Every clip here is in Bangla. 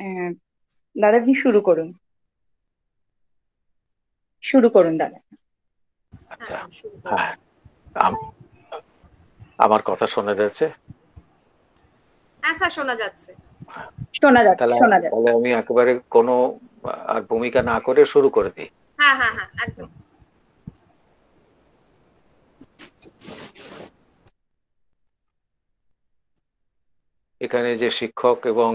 আহ, দাদা আপনি শুরু করুন। শুরু করুন দাদা। হ্যাঁ আচ্ছা। স্যার, শুরু করুন। হ্যাঁ, আম- আমার কথা শোনা যাচ্ছে? হ্যাঁ স্যার, শোনা যাচ্ছে। শোনা যাচ্ছে, তাহলে শোনা তাহলে যাচ্ছে। আমি একেবারে কোনো আর ভূমিকা না করে শুরু করে দিই। হ্যাঁ হ্যাঁ হ্যাঁ, একদম। এখানে যে শিক্ষক এবং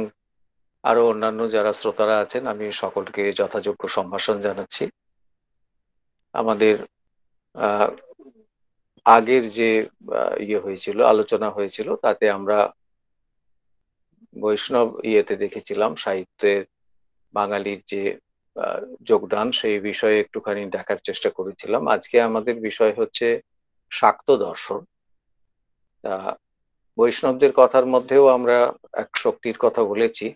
আরো অন্যান্য যারা শ্রোতারা আছেন, আমি সকলকে যথাযোগ্য সম্ভাষণ জানাচ্ছি। আমাদের আহ, আগের যে হয়েছিল, আলোচনা হয়েছিল, তাতে আমরা বৈষ্ণব ইয়েতে দেখেছিলাম সাহিত্যের বাঙালির যে আহ, যোগদান, সেই বিষয়ে একটুখানি দেখার চেষ্টা করেছিলাম। আজকে আমাদের বিষয় হচ্ছে শাক্ত দর্শন। তা বৈষ্ণবদের কথার মধ্যেও আমরা এক শক্তির কথা বলেছি,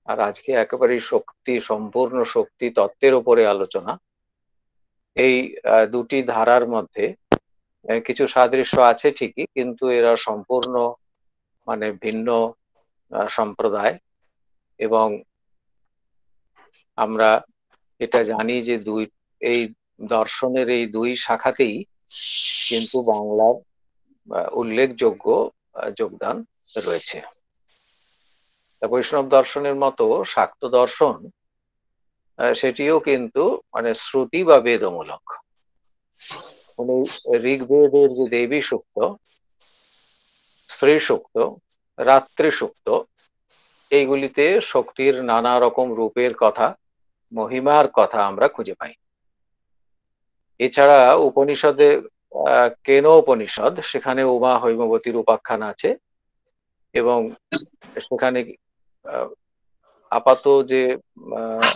আর আজকে একেবারে শক্তি, সম্পূর্ণ শক্তি তত্ত্বের উপরে আলোচনা। এই দুটি ধারার মধ্যে কিছু সাদৃশ্য আছে ঠিকই, কিন্তু এরা সম্পূর্ণ মানে ভিন্ন সম্প্রদায়। এবং আমরা এটা জানি যে এই দর্শনের এই দুই শাখাতেই কিন্তু বাংলার উল্লেখযোগ্য যোগদান রয়েছে। তা বৈষ্ণব দর্শনের মতো শাক্ত দর্শন সেটিও কিন্তু মানে শ্রুতি বা বেদমূলক। মানে ঋগ্বেদের যে দেবী সূক্ত, স্ত্রী সূক্ত, রাত্রি সূক্ত, এইগুলিতে শক্তির নানা রকম রূপের কথা, মহিমার কথা আমরা খুঁজে পাই। এছাড়া উপনিষদে কেন উপনিষদ, সেখানে উমা হৈমবতীর উপাখ্যান আছে। এবং সেখানে আহ, আপাত যে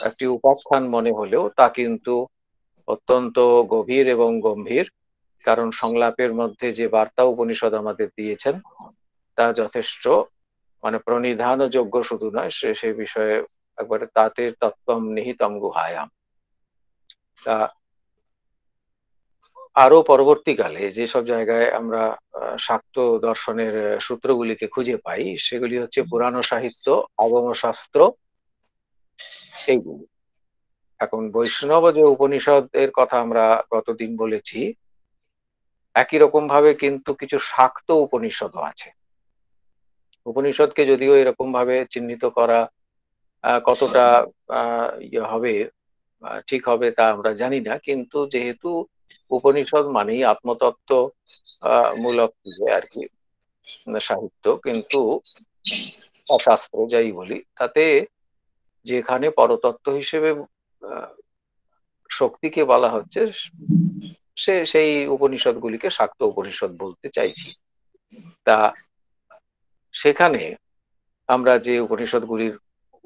একটি উপাখ্যান মনে হলেও তা কিন্তু অত্যন্ত গভীর এবং গম্ভীর, কারণ সংলাপের মধ্যে যে বার্তা উপনিষদ আমাদের দিয়েছেন তা যথেষ্ট মানে প্রণিধান যোগ্য শুধু নয়, সে বিষয়ে একবারে তাতে তত্ত্বম নিহিতম গুহায়াম। তা আরো পরবর্তীকালে যেসব জায়গায় আমরা শাক্ত দর্শনের সূত্রগুলিকে খুঁজে পাই, সেগুলি হচ্ছে পুরাণ সাহিত্য, আগম শাস্ত্র, এইগুলি। এখন বৈষ্ণব যে উপনিষদের কথা আমরা গতদিন বলেছি, একই রকম ভাবে কিন্তু কিছু শাক্ত উপনিষদও আছে। উপনিষদকে যদিও এরকম ভাবে চিহ্নিত করা কতটা হবে, ঠিক হবে তা আমরা জানি না, কিন্তু যেহেতু উপনিষদ মানেই আত্মতত্ত্ব মূলক ইয়ে আর কি, সাহিত্য, কিন্তু শাস্ত্র যাই বলি, তাতে যেখানে পরতত্ত্ব হিসেবে আহ, শক্তিকে বলা হচ্ছে, সেই উপনিষদগুলিকে শাক্ত উপনিষদ বলতে চাইছি। তা সেখানে আমরা যে উপনিষদগুলির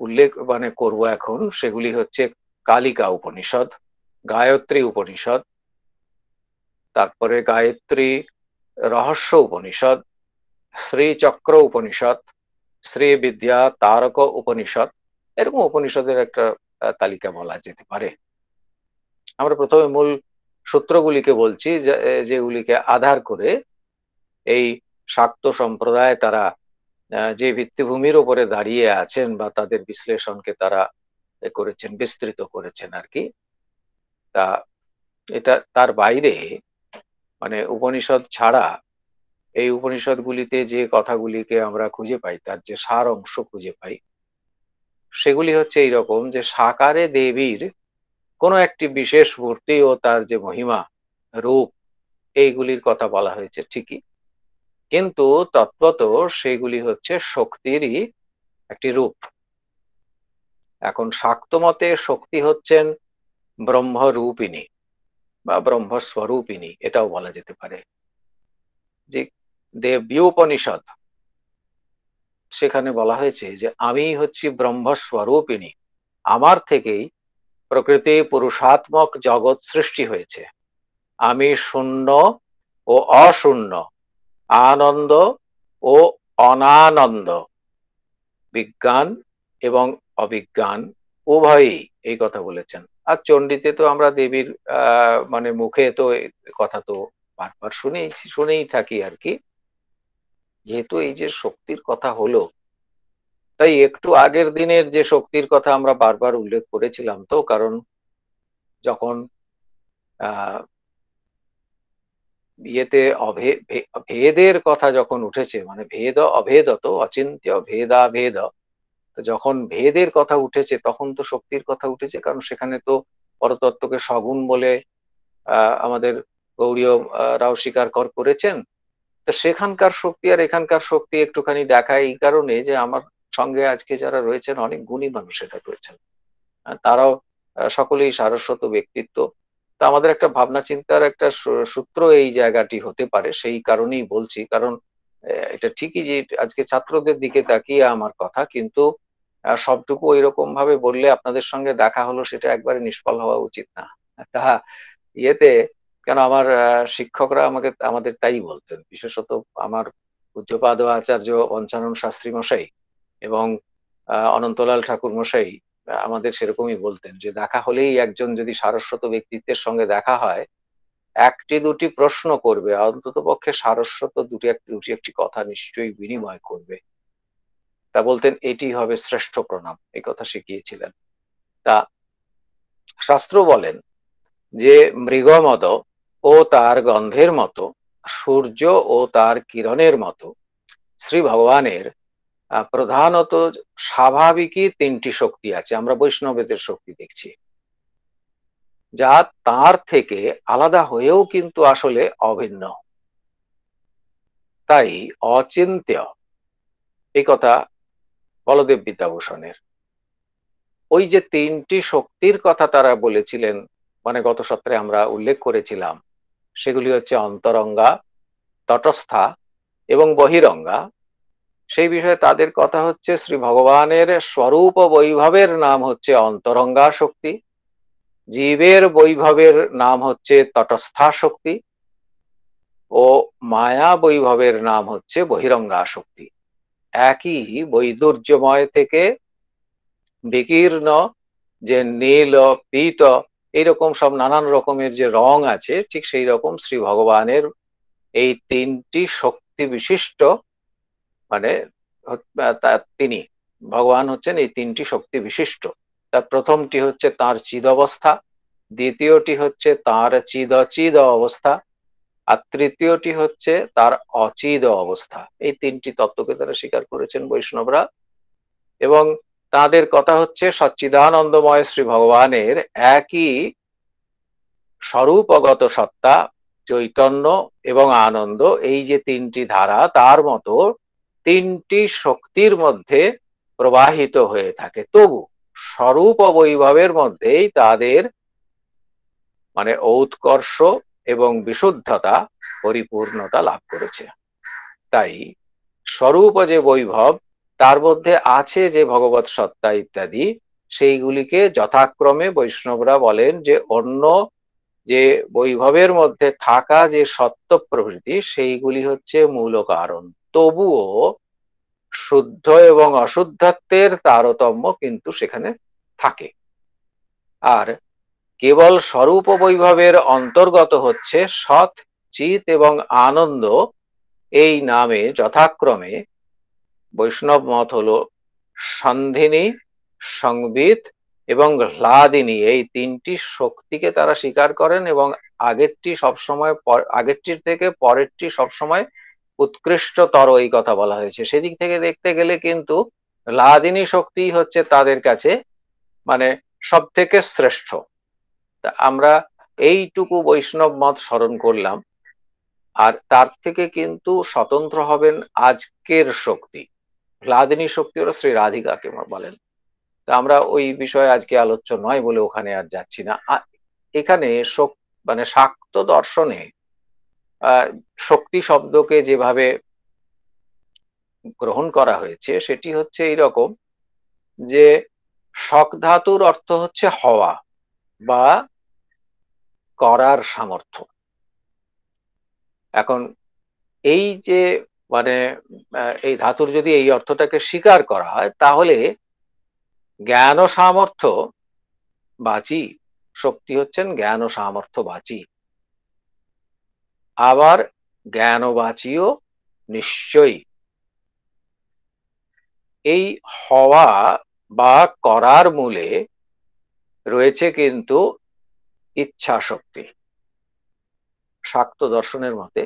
উল্লেখ মানে করব এখন, সেগুলি হচ্ছে কালিকা উপনিষদ, গায়ত্রী উপনিষদ, তারপরে গায়ত্রী রহস্য উপনিষদ, শ্রীচক্র উপনিষদ, শ্রী বিদ্যা তারক উপনিষদ, এরকম উপনিষদের একটা তালিকা বলা যেতে পারে। আমরা প্রথমে মূল সূত্রগুলিকে বলছি, যেগুলিকে আধার করে এই শাক্ত সম্প্রদায় তারা যে ভিত্তিভূমির উপরে দাঁড়িয়ে আছেন বা তাদের বিশ্লেষণকে তারা করেছেন, বিস্তৃত করেছেন আর কি। তা এটা তার বাইরে মানে উপনিষদ ছাড়া এই উপনিষদগুলিতে যে কথাগুলিকে আমরা খুঁজে পাই, তার যে সার অংশ খুঁজে পাই, সেগুলি হচ্ছে এইরকম যে সাকারে দেবীর কোনো একটি বিশেষ মূর্তি ও তার যে মহিমা, রূপ, এইগুলির কথা বলা হয়েছে ঠিকই, কিন্তু তত্ত্বত সেগুলি হচ্ছে শক্তিরই একটি রূপ। এখন শাক্ত মতে শক্তি হচ্ছেন ব্রহ্মরূপিণী বা ব্রহ্মস্বরূপিণী, এটাও বলা যেতে পারে। যে দেবীপনিষদ, সেখানে বলা হয়েছে যে আমি হচ্ছি ব্রহ্মস্বরূপিণী, আমার থেকেই প্রকৃতি পুরুষাত্মক জগৎ সৃষ্টি হয়েছে। আমি শূন্য ও অশূন্য, আনন্দ ও অনানন্দ, বিজ্ঞান এবং অবিজ্ঞান উভয়ই, এই কথা বলেছেন। আর চণ্ডীতে তো আমরা দেবীর মানে মুখে তো কথা তো বারবার শুনেই থাকি আর কি। যেহেতু এই যে শক্তির কথা হলো, তাই একটু আগের দিনের যে শক্তির কথা আমরা বারবার উল্লেখ করেছিলাম, তো কারণ যখন আহ ইয়েতে ভেদের কথা যখন উঠেছে, মানে ভেদ অভেদত অচিন্ত্য ভেদাভেদ, তো যখন ভেদের কথা উঠেছে তখন তো শক্তির কথা উঠেছে, কারণ সেখানে তো পরতত্ত্বকে সগুণ বলে আমাদের গৌড়ীয় রাও স্বীকার করেছেন। তো সেখানকার শক্তি আর এখানকার শক্তি একটুখানি দেখায় এই কারণে যে আমার সঙ্গে আজকে যারা রয়েছেন অনেক গুণী মানুষ এটা রয়েছেন, তারাও সকলেই সারস্বত ব্যক্তিত্ব। তা আমাদের একটা ভাবনা চিন্তার একটা সূত্র এই জায়গাটি হতে পারে, সেই কারণেই বলছি। কারণ এটা ঠিকই যে আজকে ছাত্রদের দিকে তাকিয়ে আমার কথা, কিন্তু সবটুকু ওইরকম ভাবে বললে আপনাদের সঙ্গে দেখা হলো সেটা একবারে নিষ্ফল হওয়া উচিত না। তা ইয়েতে কেন আমার শিক্ষকরা আমাদের তাই বলতেন, বিশেষত আমার পূজ্যপাদ আচার্য পঞ্চানন শাস্ত্রী মশাই এবং অনন্তলাল ঠাকুর মশাই আমাদের সেরকমই বলতেন যে দেখা হলেই একজন যদি সারস্বত ব্যক্তিত্বের সঙ্গে দেখা হয়, একটি দুটি প্রশ্ন করবে, অন্তত পক্ষে সারস্বত দুটি একটি কথা নিশ্চয়ই বিনিময় করবে। তা বলতেন এটি হবে শ্রেষ্ঠ প্রণাম, এই কথা শিখিয়েছিলেন। তা শাস্ত্র বলেন যে মৃগমদ ও তার গন্ধের মতো, সূর্য ও তার কিরণের মতো শ্রী ভগবানের প্রধানত স্বাভাবিকই তিনটি শক্তি আছে। আমরা বৈষ্ণবেদের শক্তি দেখছি, যা তার থেকে আলাদা হয়েও কিন্তু আসলে অভিন্ন, তাই অচিন্ত্য, এই কথা বলদেব বিদ্যাভূষণের। ওই যে তিনটি শক্তির কথা তারা বলেছিলেন, মানে গত সপ্তাহে আমরা উল্লেখ করেছিলাম, সেগুলি হচ্ছে অন্তরঙ্গা, তটস্থা এবং বহিরঙ্গা। সেই বিষয়ে তাদের কথা হচ্ছে শ্রী ভগবানের স্বরূপ বৈভবের নাম হচ্ছে অন্তরঙ্গা শক্তি, জীবের বৈভবের নাম হচ্ছে তটস্থা শক্তি ও মায়া বৈভবের নাম হচ্ছে বহিরঙ্গা শক্তি। একই বৈদুর্যময় থেকে বিকীর্ণ যে নীল পীত এইরকম সব নানান রকমের যে রং আছে, ঠিক সেই রকম শ্রী ভগবানের এই তিনটি শক্তি বিশিষ্ট, মানে তিনি ভগবান হচ্ছেন এই তিনটি শক্তি বিশিষ্ট। তার প্রথমটি হচ্ছে তার চিদ অবস্থা, দ্বিতীয়টি হচ্ছে তার চিদ অবস্থা, আর তৃতীয়টি হচ্ছে তার অচিদ অবস্থা। এই তিনটি তত্ত্বকে তারা স্বীকার করেছেন বৈষ্ণবরা। এবং তাদের কথা হচ্ছে সচ্চিদানন্দময় শ্রী ভগবানের একই স্বরূপগত সত্তা, চৈতন্য এবং আনন্দ, এই যে তিনটি ধারা তার মতো তিনটি শক্তির মধ্যে প্রবাহিত হয়ে থাকে, তবু স্বরূপ বৈভবের মধ্যেই তাদের মানে ঔৎকর্ষ এবং বিশুদ্ধতা, পরিপূর্ণতা লাভ করেছে। তাই স্বরূপ যে বৈভব, তার মধ্যে আছে যে ভগবৎ সত্তা ইত্যাদি, সেইগুলিকে যথাক্রমে বৈষ্ণবরা বলেন যে অন্য যে বৈভবের মধ্যে থাকা যে সত্য প্রভৃতি, সেইগুলি হচ্ছে মূল কারণ। তবুও শুদ্ধ এবং অশুদ্ধত্বের তারতম্য কিন্তু সেখানে থাকে। আর কেবল স্বরূপ বৈভবের অন্তর্গত হচ্ছে সৎ, চিত এবং আনন্দ, এই নামে যথাক্রমে বৈষ্ণব মত হলো সন্ধিনী, সংবিত এবং হ্লাদিনী, এই তিনটি শক্তিকে তারা স্বীকার করেন। এবং আগেরটির থেকে পরেরটি সবসময় উৎকৃষ্টতর, এই কথা বলা হয়েছে। সেদিক থেকে দেখতে গেলে কিন্তু হ্লাদিনী শক্তি হচ্ছে তাদের কাছে মানে সব থেকে শ্রেষ্ঠ। তা আমরা এইটুকু বৈষ্ণব মত স্মরণ করলাম। আর তার থেকে কিন্তু স্বতন্ত্র হবেন আজকের শক্তি, হ্লাদিনী শক্তি ওরা শ্রী রাধিকাকে বলেন। তা আমরা ওই বিষয়ে আজকে আলোচ্য নয় বলে ওখানে আর যাচ্ছি না। এখানে মানে শাক্ত দর্শনে শক্তি শব্দকে যেভাবে গ্রহণ করা হয়েছে সেটি হচ্ছে এইরকম যে শক ধাতুর অর্থ হচ্ছে হওয়া বা করার সামর্থ্য। এখন এই যে মানে এই ধাতুর যদি এই অর্থটাকে স্বীকার করা হয়, তাহলে জ্ঞান ও সামর্থ্য বাচী শক্তি হচ্ছেন জ্ঞান ও সামর্থ্য বাচী, আবার জ্ঞান ও বাচীও নিশ্চয়ই। এই হওয়া বা করার মূলে রয়েছে কিন্তু ইচ্ছা শক্তি শাক্ত দর্শনের মতে।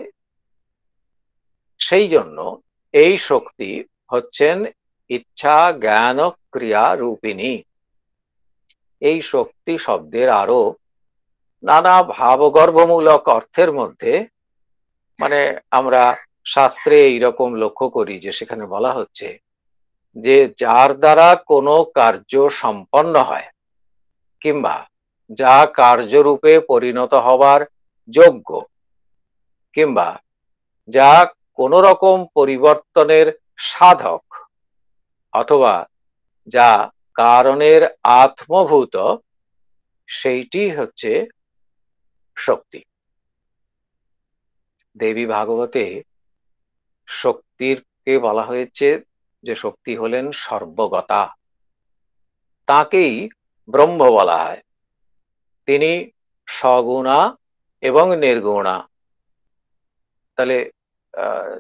সেই জন্য এই শক্তি হচ্ছেন ইচ্ছা জ্ঞান ক্রিয়া রূপিণী। এই শক্তি শব্দের আরো নানা ভাবগর্ভমূলক অর্থের মধ্যে মানে আমরা শাস্ত্রে এইরকম লক্ষ্য করি যে সেখানে বলা হচ্ছে যে যার দ্বারা কোনো কার্য সম্পন্ন হয় কিংবা যা কার্যরূপে পরিণত হবার যোগ্য কিংবা যা কোনো রকম পরিবর্তনের সাধক অথবা যা কারণের আত্মভূত, সেইটি হচ্ছে শক্তি। দেবী ভাগবতে শক্তিকে বলা হয়েছে যে শক্তি হলেন সর্বগতা, তাকেই ব্রহ্ম বলা হয়। তিনি সগুণা এবং নির্গুণা। তাহলে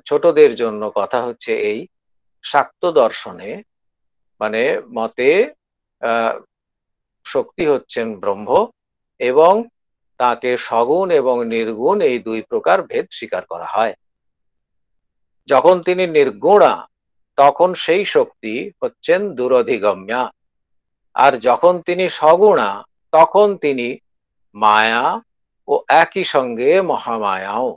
ছোটদের জন্য কথা হচ্ছে এই শাক্ত দর্শনে মানে মতে শক্তি হচ্ছেন ব্রহ্ম এবং তাকে সগুণ এবং নির্গুণ এই দুই প্রকার ভেদ স্বীকার করা হয়। যখন তিনি নির্গুণা তখন সেই শক্তি হচ্ছেন দুরধিগম্যা, আর যখন তিনি সগুণা তখন তিনি মায়া ও একই সঙ্গে মহামায়াও।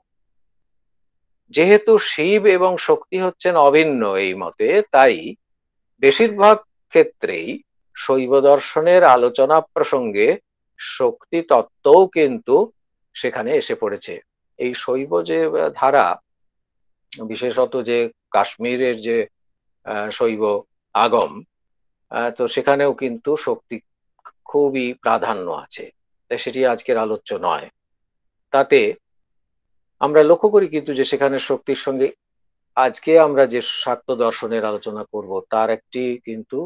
যেহেতু শিব এবং শক্তি হচ্ছেন অভিন্ন এই মতে, তাই বেশিরভাগ ক্ষেত্রেই শৈব দর্শনের আলোচনা প্রসঙ্গে শক্তি তত্ত্বও কিন্তু সেখানে এসে পড়েছে। এই শৈব যে ধারা, বিশেষত যে কাশ্মীরের যে শৈব আগম, তো সেখানেও কিন্তু শক্তি খুবই প্রাধান্য আছে। সেটি আজকের আলোচ্য নয়। তাতে আমরা লক্ষ্য করি কিন্তু যে সেখানে শক্তির সঙ্গে আজকে আমরা যে শাক্ত দর্শনের আলোচনা করব তার একটি কিন্তু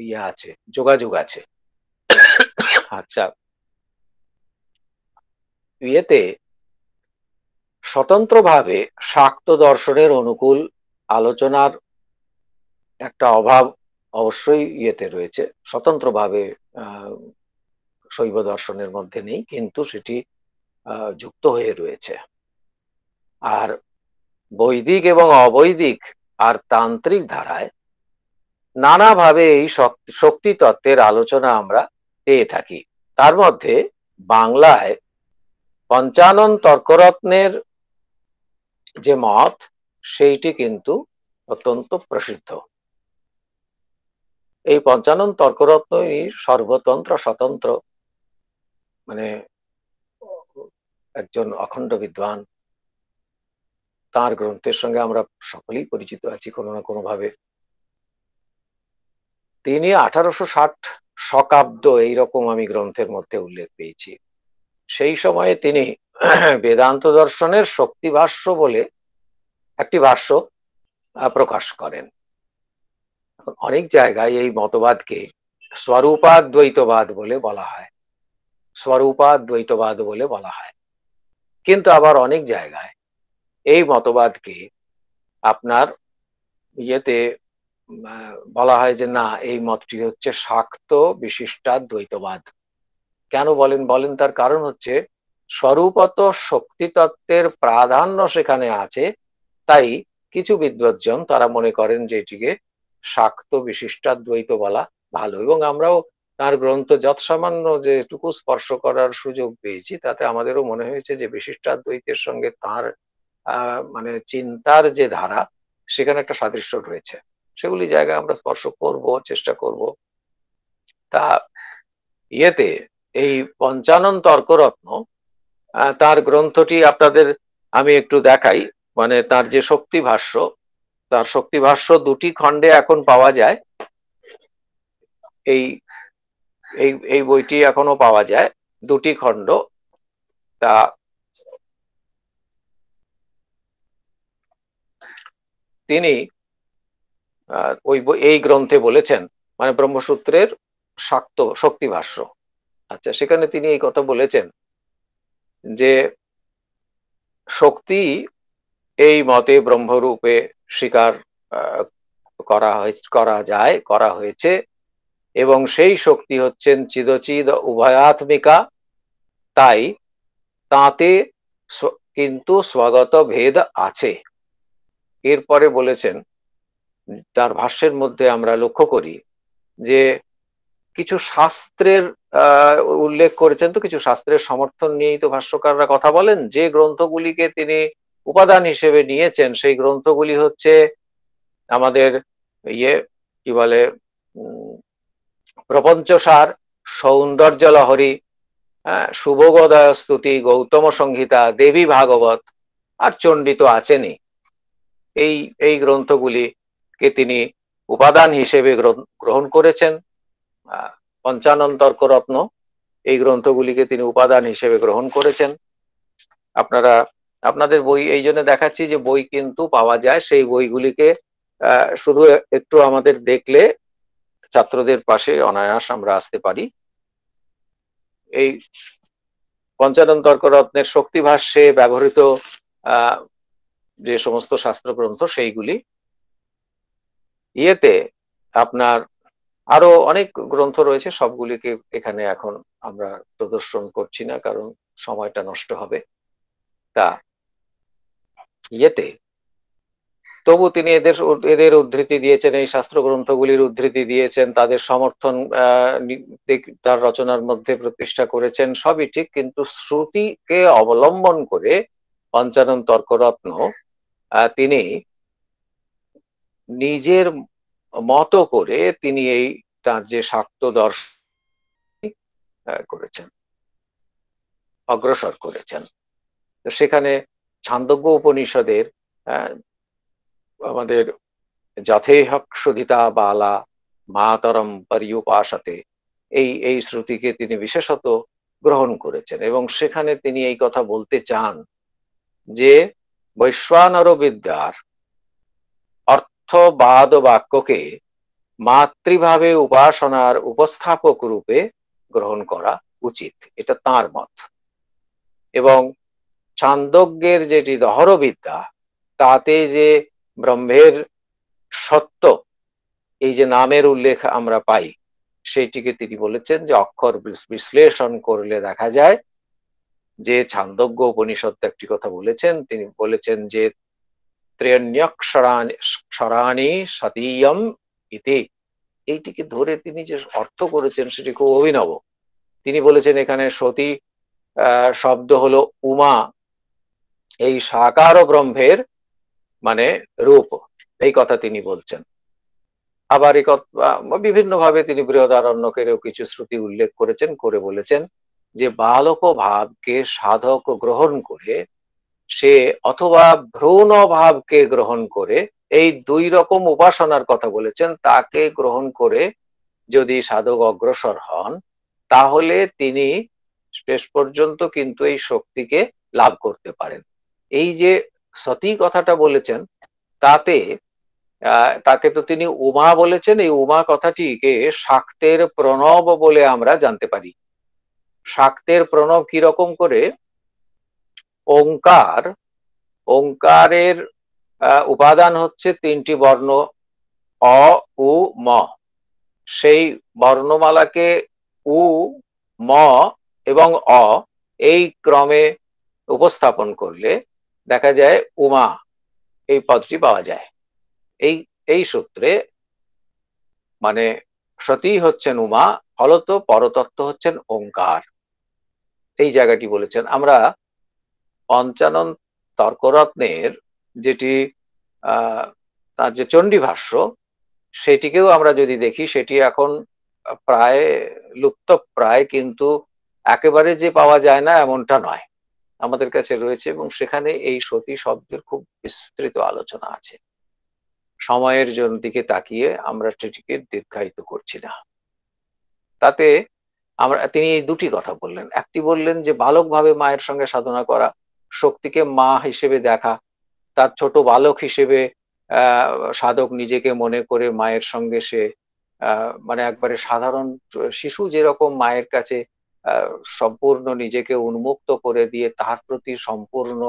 ইয়ে আছে, যোগাযোগ আছে। আচ্ছা, ইয়েতে স্বতন্ত্রভাবে শাক্ত দর্শনের অনুকূল আলোচনার একটা অভাব অবশ্যই ইয়েতে রয়েছে। স্বতন্ত্রভাবে শৈব দর্শনের মধ্যে নেই, কিন্তু সেটি যুক্ত হয়ে রয়েছে। আর বৈদিক এবং অবৈদিক আর তান্ত্রিক ধারায় নানাভাবে এই শক্তি তত্ত্বের আলোচনা আমরা পেয়ে থাকি। তার মধ্যে বাংলায় পঞ্চানন তর্করত্নের যে মত, সেইটি কিন্তু অত্যন্ত প্রসিদ্ধ। এই পঞ্চানন তর্করত্নই সর্বতন্ত্র স্বতন্ত্র, মানে একজন অখণ্ড বিদ্বান। তার গ্রন্থের সঙ্গে আমরা সকলেই পরিচিত আছি কোনো না কোনো ভাবে। তিনি 1860 শকাব্দ এইরকম আমি গ্রন্থের মধ্যে উল্লেখ পেয়েছি। সেই সময়ে তিনি বেদান্ত দর্শনের শক্তি ভাষ্য বলে একটি ভাষ্য প্রকাশ করেন। অনেক জায়গায় এই মতবাদকে স্বরূপাদ্বৈতবাদ বলে বলা হয়, স্বরূপাদ্বৈতবাদ বলে বলা হয়। কিন্তু আবার অনেক জায়গায় এই মতবাদকে আপনার ইয়েতে বলা হয় যে না, এই মতটি হচ্ছে শাক্ত বিশিষ্টাদ্বৈতবাদ। কেন বলেন তার কারণ হচ্ছে স্বরূপত শক্তি তত্ত্বের প্রাধান্য সেখানে আছে, তাই কিছু বিদ্বজ্জন তারা মনে করেন যে এটিকে শাক্ত বিশিষ্টাদ্বৈত বলা ভালো। এবং আমরাও তার গ্রন্থ যৎসামান্য যেটুকু স্পর্শ করার সুযোগ পেয়েছি তাতে আমাদেরও মনে হয়েছে যে বিশিষ্টাদ্বৈতের সঙ্গে তার মানে চিন্তার যে ধারা, সেখানে একটা সাদৃশ্য রয়েছে। সেগুলি জায়গায় আমরা স্পর্শ করব, চেষ্টা করব। তা ইয়েতে এই পঞ্চানন তর্করত্ন, তার গ্রন্থটি আপনাদের আমি একটু দেখাই। মানে তার যে শক্তি ভাষ্য, তার শক্তি ভাষ্য দুটি খণ্ডে এখন পাওয়া যায়। এই এই এই বইটি এখনো পাওয়া যায়, দুটি খণ্ড। তা তিনি এই গ্রন্থে বলেছেন, মানে ব্রহ্মসূত্রের শাক্ত শক্তি ভাষ্য। আচ্ছা, সেখানে তিনি এই কথা বলেছেন যে শক্তি এই মতে ব্রহ্মরূপে স্বীকার করা হয়েছে, এবং সেই শক্তি হচ্ছেন চিদচিদ উভয়াত্মিকা। তাই তাতে কিন্তু স্বগত ভেদ আছে। এরপরে বলেছেন, তার ভাষ্যের মধ্যে আমরা লক্ষ্য করি যে কিছু শাস্ত্রের উল্লেখ করেছেন, তো কিছু শাস্ত্রের সমর্থন নিয়েই তো ভাষ্যকাররা কথা বলেন। যে গ্রন্থগুলিকে তিনি উপাদান হিসেবে নিয়েছেন সেই গ্রন্থগুলি হচ্ছে আমাদের কি বলে, প্রপঞ্চসার, সৌন্দর্য লহরী, শুভগোদয় স্তুতি, গৌতম সংহিতা, দেবী ভাগবত, আর চণ্ডী তো আছেনই। এই এই গ্রন্থগুলিকে তিনি উপাদান হিসেবে গ্রহণ করেছেন। পঞ্চানন তর্করত্ন, এই গ্রন্থগুলিকে তিনি উপাদান হিসেবে গ্রহণ করেছেন। আপনাদের বই এই জন্য দেখাচ্ছি যে বই কিন্তু পাওয়া যায়, সেই বইগুলিকে শুধু একটু আমাদের দেখলে ছাত্রদের পাশে অনায়াস আমরা আসতে পারি। এই পঞ্চানন তর্করত্নের শক্তিভাষ্যে ব্যবহৃত যে সমস্ত শাস্ত্র গ্রন্থ সেইগুলি, আপনার আরো অনেক গ্রন্থ রয়েছে, সবগুলিকে এখানে এখন আমরা প্রদর্শন করছি না কারণ সময়টা নষ্ট হবে। তা তবু তিনি এদের উদ্ধৃতি দিয়েছেন, এই শাস্ত্র গ্রন্থগুলির উদ্ধৃতি দিয়েছেন, তাদের সমর্থন তার রচনার মধ্যে প্রতিষ্ঠা করেছেন, সবই ঠিক। কিন্তু শ্রুতিকে অবলম্বন করে পঞ্চানন তর্করত্ন তিনি নিজের মতো করে তিনি তার যে শাক্ত দর্শন করেছেন, অগ্রসর করেছেন। তো সেখানে ছান্দোগ্য উপনিষদের আমাদের যথেহক সুধিতা বালা মাতরম পর্যুপাসতে, এই শ্রুতিকে তিনি বিশেষত গ্রহণ করেছেন, এবং সেখানে তিনি এই কথা বলতে চান যে বৈশ্বানর বিদ্যার অর্থবাদ বাক্যকে মাতৃভাবে উপাসনার উপস্থাপক রূপে গ্রহণ করা উচিত, এটা তাঁর মত। এবং ছান্দোগ্যের যেটি দহরবিদ্যা, তাতে যে ব্রহ্মের সত্য, এই যে নামের উল্লেখ আমরা পাই, সেইটিকে তিনি বলেছেন যে অক্ষর বিশ্লেষণ করলে দেখা যায় যে ছান্দোগ্য উপনিষদ একটি কথা বলেছেন, তিনি বলেছেন যে ত্রয়ণ্যক্ষরাণি সতীয়ম ইতি। এইটিকে ধরে তিনি যে অর্থ করেছেন সেটি খুব অভিনব। তিনি বলেছেন এখানে সতী শব্দ হলো উমা, এই সাকার ব্রহ্মের মানে রূপ, এই কথা তিনি বলছেন। আবার বিভিন্ন ভাবে তিনি বৃহদারণ্যকেরও কিছু শ্রুতি উল্লেখ করেছেন, করে বলেছেন যে বালক ভাবকে সাধক গ্রহণ করে সে, অথবা ভ্রূণ ভাবকে গ্রহণ করে, এই দুই রকম উপাসনার কথা বলেছেন, তাকে গ্রহণ করে যদি সাধক অগ্রসর হন তাহলে তিনি শেষ পর্যন্ত কিন্তু এই শক্তিকে লাভ করতে পারেন। এই যে সতী কথাটা বলেছেন, তাকে তো তিনি উমা বলেছেন। এই উমা কথাটিকে শাক্তের প্রণব বলে আমরা জানতে পারি। শাক্তের প্রণব কিরকম করে? ওঙ্কারের উপাদান হচ্ছে তিনটি বর্ণ, অ, উ, ম। সেই বর্ণমালাকে উ, ম এবং অ এই ক্রমে উপস্থাপন করলে দেখা যায় উমা এই পদটি পাওয়া যায়। এই সূত্রে মানে সতী হচ্ছেন উমা, ফলত পরতত্ত্ব হচ্ছেন ওঙ্কার, এই জায়গাটি বলেছেন। আমরা পঞ্চানন তর্করত্নের যেটি তার যে চণ্ডী ভাষ্য, সেটিকেও আমরা যদি দেখি, সেটি এখন প্রায় লুপ্ত প্রায়, কিন্তু একেবারে যে পাওয়া যায় না এমনটা নয়, আমাদের কাছে রয়েছে, এবং সেখানে এই সতী শব্দের খুব বিস্তৃত আলোচনা আছে। সময়ের দিকে তাকিয়ে আমরা সেটিকে দীর্ঘায়িত করছি না। তাতে তিনি এই দুটি কথা বললেন। একটি বললেন যে বালক ভাবে মায়ের সঙ্গে সাধনা করা, শক্তিকে মা হিসেবে দেখা, তার ছোট বালক হিসেবে সাধক নিজেকে মনে করে মায়ের সঙ্গে সে মানে একবারে সাধারণ শিশু যেরকম মায়ের কাছে সম্পূর্ণ নিজেকে উন্মুক্ত করে দিয়ে তার প্রতি সম্পূর্ণ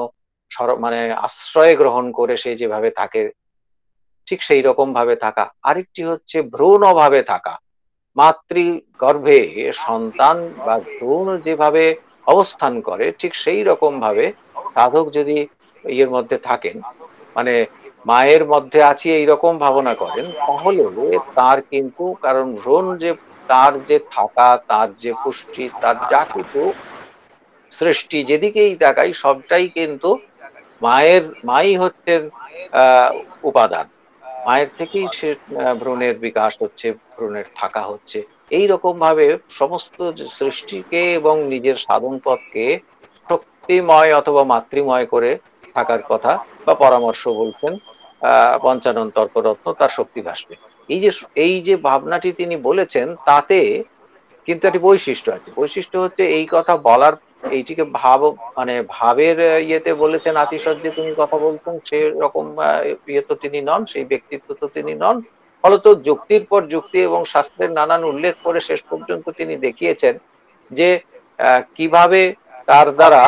মানে আশ্রয় গ্রহণ করে সে যেভাবে থাকে, ঠিক সেই রকম ভাবে থাকা। আরেকটি হচ্ছে ভ্রূণ অভাবে থাকা। মাতৃ গর্ভে সন্তান বা ভ্রূণ যেভাবে অবস্থান করে ঠিক সেই রকম ভাবে সাধক যদি ইয়ের মধ্যে থাকেন, মানে মায়ের মধ্যে আছি এইরকম ভাবনা করেন, তাহলে তার কিন্তু, কারণ ভ্রূণ যে, তার যে থাকা, তার যে পুষ্টি, তার যা কিছু সৃষ্টি যেদিকেই তাকাই সবটাই কিন্তু মাই হচ্ছেন আহ উপাদান। মায়ের থেকেই সে ভ্রূণের বিকাশ হচ্ছে, ভ্রূণের থাকা হচ্ছে। এই রকম ভাবে সমস্ত যে সৃষ্টিকে এবং নিজের সাধন পথকে শক্তিময় অথবা মাতৃময় করে থাকার কথা বা পরামর্শ বলছেন পঞ্চানন তর্করত্ন তার শক্তি ভাষ্যে। এই যে ভাবনাটি তিনি বলেছেন, তাতে কিন্তু একটি বৈশিষ্ট্য আছে। বৈশিষ্ট্য হচ্ছে এই কথা বলার, এইটিকে মানে ভাবের ইয়েতে বলেছেন, আতিশয্যে তিনি কথা বলছেন সেরকম ইয়ে তো তিনি নন, সেই ব্যক্তিত্ব তো তিনি নন। ফলত যুক্তির পর যুক্তি এবং শাস্ত্রের নানান উল্লেখ করে শেষ পর্যন্ত তিনি দেখিয়েছেন যে কিভাবে তার দ্বারা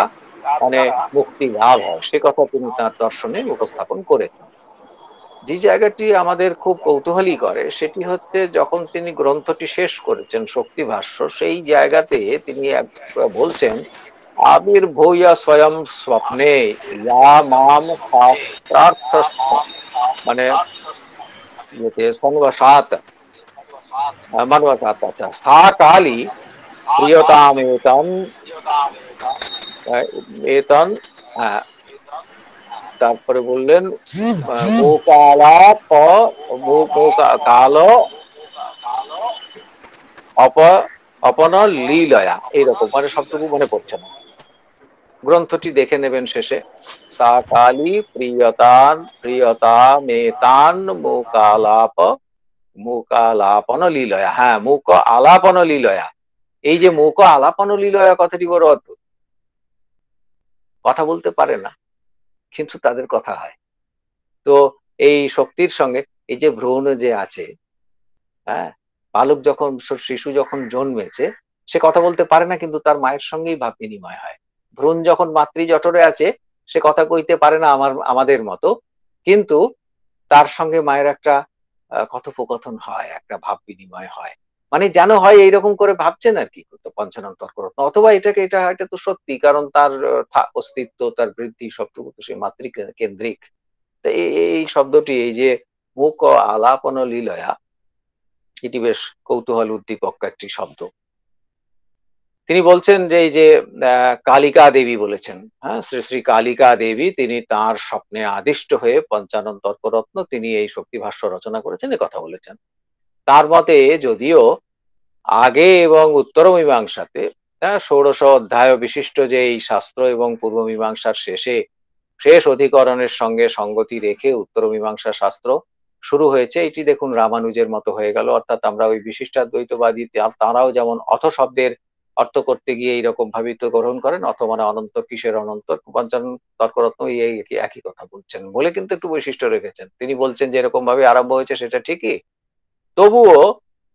মানে মুক্তি লাভ হয়, সে কথা তিনি তার দর্শনে উপস্থাপন করেছেন। যে জায়গাটি আমাদের খুব কৌতূহলী করে সেটি হচ্ছে, যখন তিনি গ্রন্থটি শেষ করেছেন শক্তিভাষ্য, সেই জায়গাতে তিনি বলছেন, আবির্ভূয় স্বয়ং স্বপ্নে ইয়া মাম শাস্ত্রার্থ, মানে ইয়েতে সন্বসাত মানবসাত, আচ্ছা, সা কালী প্রিয়তামেতন এতন, তারপরে বললেন মুকালাপ কাল অপ অপন লীলয়া, এইরকম, মানে সবটুকু মনে পড়ছে না, গ্রন্থটি দেখে নেবেন শেষে। সা কালী প্রিয়তা মেতান মুকালাপন লীলয়া, হ্যাঁ, মুক আলাপন লীলয়া। এই যে মুক আলাপন লীলয়া কথাটি বড় অদ্ভুত। কথা বলতে পারে না কিন্তু তাদের কথা হয়। তো এই শক্তির সঙ্গে এই যে ভ্রূণ যে আছে, হ্যাঁ, বালক যখন, শিশু যখন জন্মেছে, সে কথা বলতে পারে না কিন্তু তার মায়ের সঙ্গেই ভাব বিনিময় হয়। ভ্রূণ যখন মাতৃ জঠরে আছে সে কথা কইতে পারে না আমাদের মতো, কিন্তু তার সঙ্গে মায়ের একটা কথোপকথন হয়, একটা ভাব বিনিময় হয়, মানে যেন হয় এইরকম করে ভাবছেন আর কি পঞ্চানন তর্করত্ন। অথবা এটা তো সত্যি, কারণ তার অস্তিত্ব, তার বৃদ্ধি সবটুকু তো সেই মাতৃ কেন্দ্রিক। তো এই শব্দটি, এই যে মুক আলাপন লীলয়া, এটি বেশ কৌতূহল উদ্দীপক একটি শব্দ। তিনি বলছেন যে এই যে কালিকা দেবী বলেছেন, হ্যাঁ, শ্রী শ্রী কালিকা দেবী, তিনি তার স্বপ্নে আদিষ্ট হয়ে পঞ্চানন তর্করত্ন তিনি এই শক্তিভাষ্য রচনা করেছেন, এ কথা বলেছেন। তার মতে যদিও আগে এবং উত্তর মীমাংসাতে ষোড়শ অধ্যায় বিশিষ্ট যে এই শাস্ত্র এবং পূর্ব মীমাংসার শেষ অধিকরণের সঙ্গে সঙ্গতি রেখে উত্তর মীমাংসা শাস্ত্র শুরু হয়েছে, এটি দেখুন রামানুজের মতো হয়ে গেল। অর্থাৎ আমরা ওই বিশিষ্টাদ্বৈতবাদী তারাও যেমন অথ শব্দের অর্থ করতে গিয়ে এইরকম ভাবিত গ্রহণ করেন, অথ মানে অনন্ত, কিসের অনন্ত, পঞ্চানন তর্করত্ন এই একই কথা বলছেন বলে কিন্তু একটু বৈশিষ্ট্য রেখেছেন। তিনি বলছেন যে এরকম ভাবে আরম্ভ হয়েছে সেটা ঠিকই, তবুও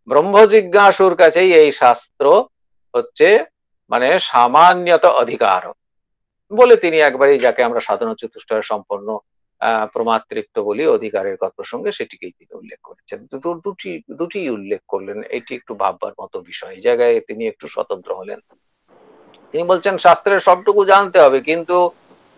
ব্রহ্ম জিজ্ঞাসুর কাছেই এই শাস্ত্র হচ্ছে মানে সামান্যত অধিকার বলে তিনি একবারই, যাকে আমরা সাধন চতুষ্টয় সম্পন্ন প্রমাতৃত্ব বলি অধিকারের প্রসঙ্গে, সেটিকেই তিনি উল্লেখ করেছেন। দুটি উল্লেখ করলেন, এটি একটু ভাববার মতো বিষয়। এই জায়গায় তিনি একটু স্বতন্ত্র হলেন। তিনি বলছেন শাস্ত্রের সবটুকু জানতে হবে, কিন্তু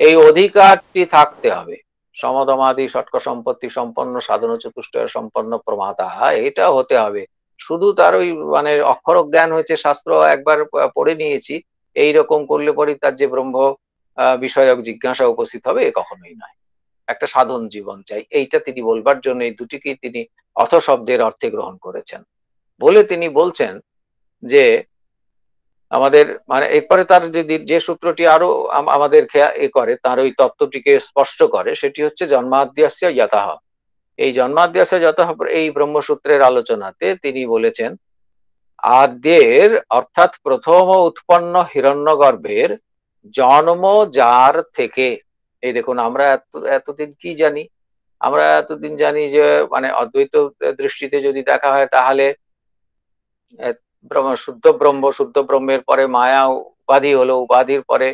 এই অধিকারটি থাকতে হবে। সমদমাদি ষটক সম্পত্তি সম্পন্ন, সাধন চতুষ্টয় সম্পন্ন প্রমাতা, এটা হতে হবে। শুধু তার ওই মানে অক্ষর জ্ঞান হয়েছে, শাস্ত্র একবার পড়ে নিয়েছি, এইরকম করলে পরে তার যে ব্রহ্ম বিষয়ক জিজ্ঞাসা উপস্থিত হবে, এ কখনোই নয়। একটা সাধন জীবন চাই, এইটা তিনি বলবার জন্য এই দুটিকেই তিনি অর্থ শব্দের অর্থে গ্রহণ করেছেন। বলে তিনি বলছেন যে আমাদের মানে এরপরে তার যে সূত্রটি আরো আমাদের এ করে, তার ওই তত্ত্বটিকে স্পষ্ট করে, সেটি হচ্ছে জন্মাদ্যাস্য যতঃ। এই জন্মাদ্যাস্য যতঃ এই ব্রহ্মসূত্রের আলোচনাতে তিনি বলেছেন, আদ্যের অর্থাৎ প্রথম উৎপন্ন হিরণ্যগর্ভের জন্ম যার থেকে। এই দেখুন, আমরা এতদিন কি জানি? আমরা এতদিন জানি যে মানে অদ্বৈত দৃষ্টিতে যদি দেখা হয় তাহলে শুদ্ধ ব্রহ্মের পরে মায়া উপাধি হলো, উপাধির পরে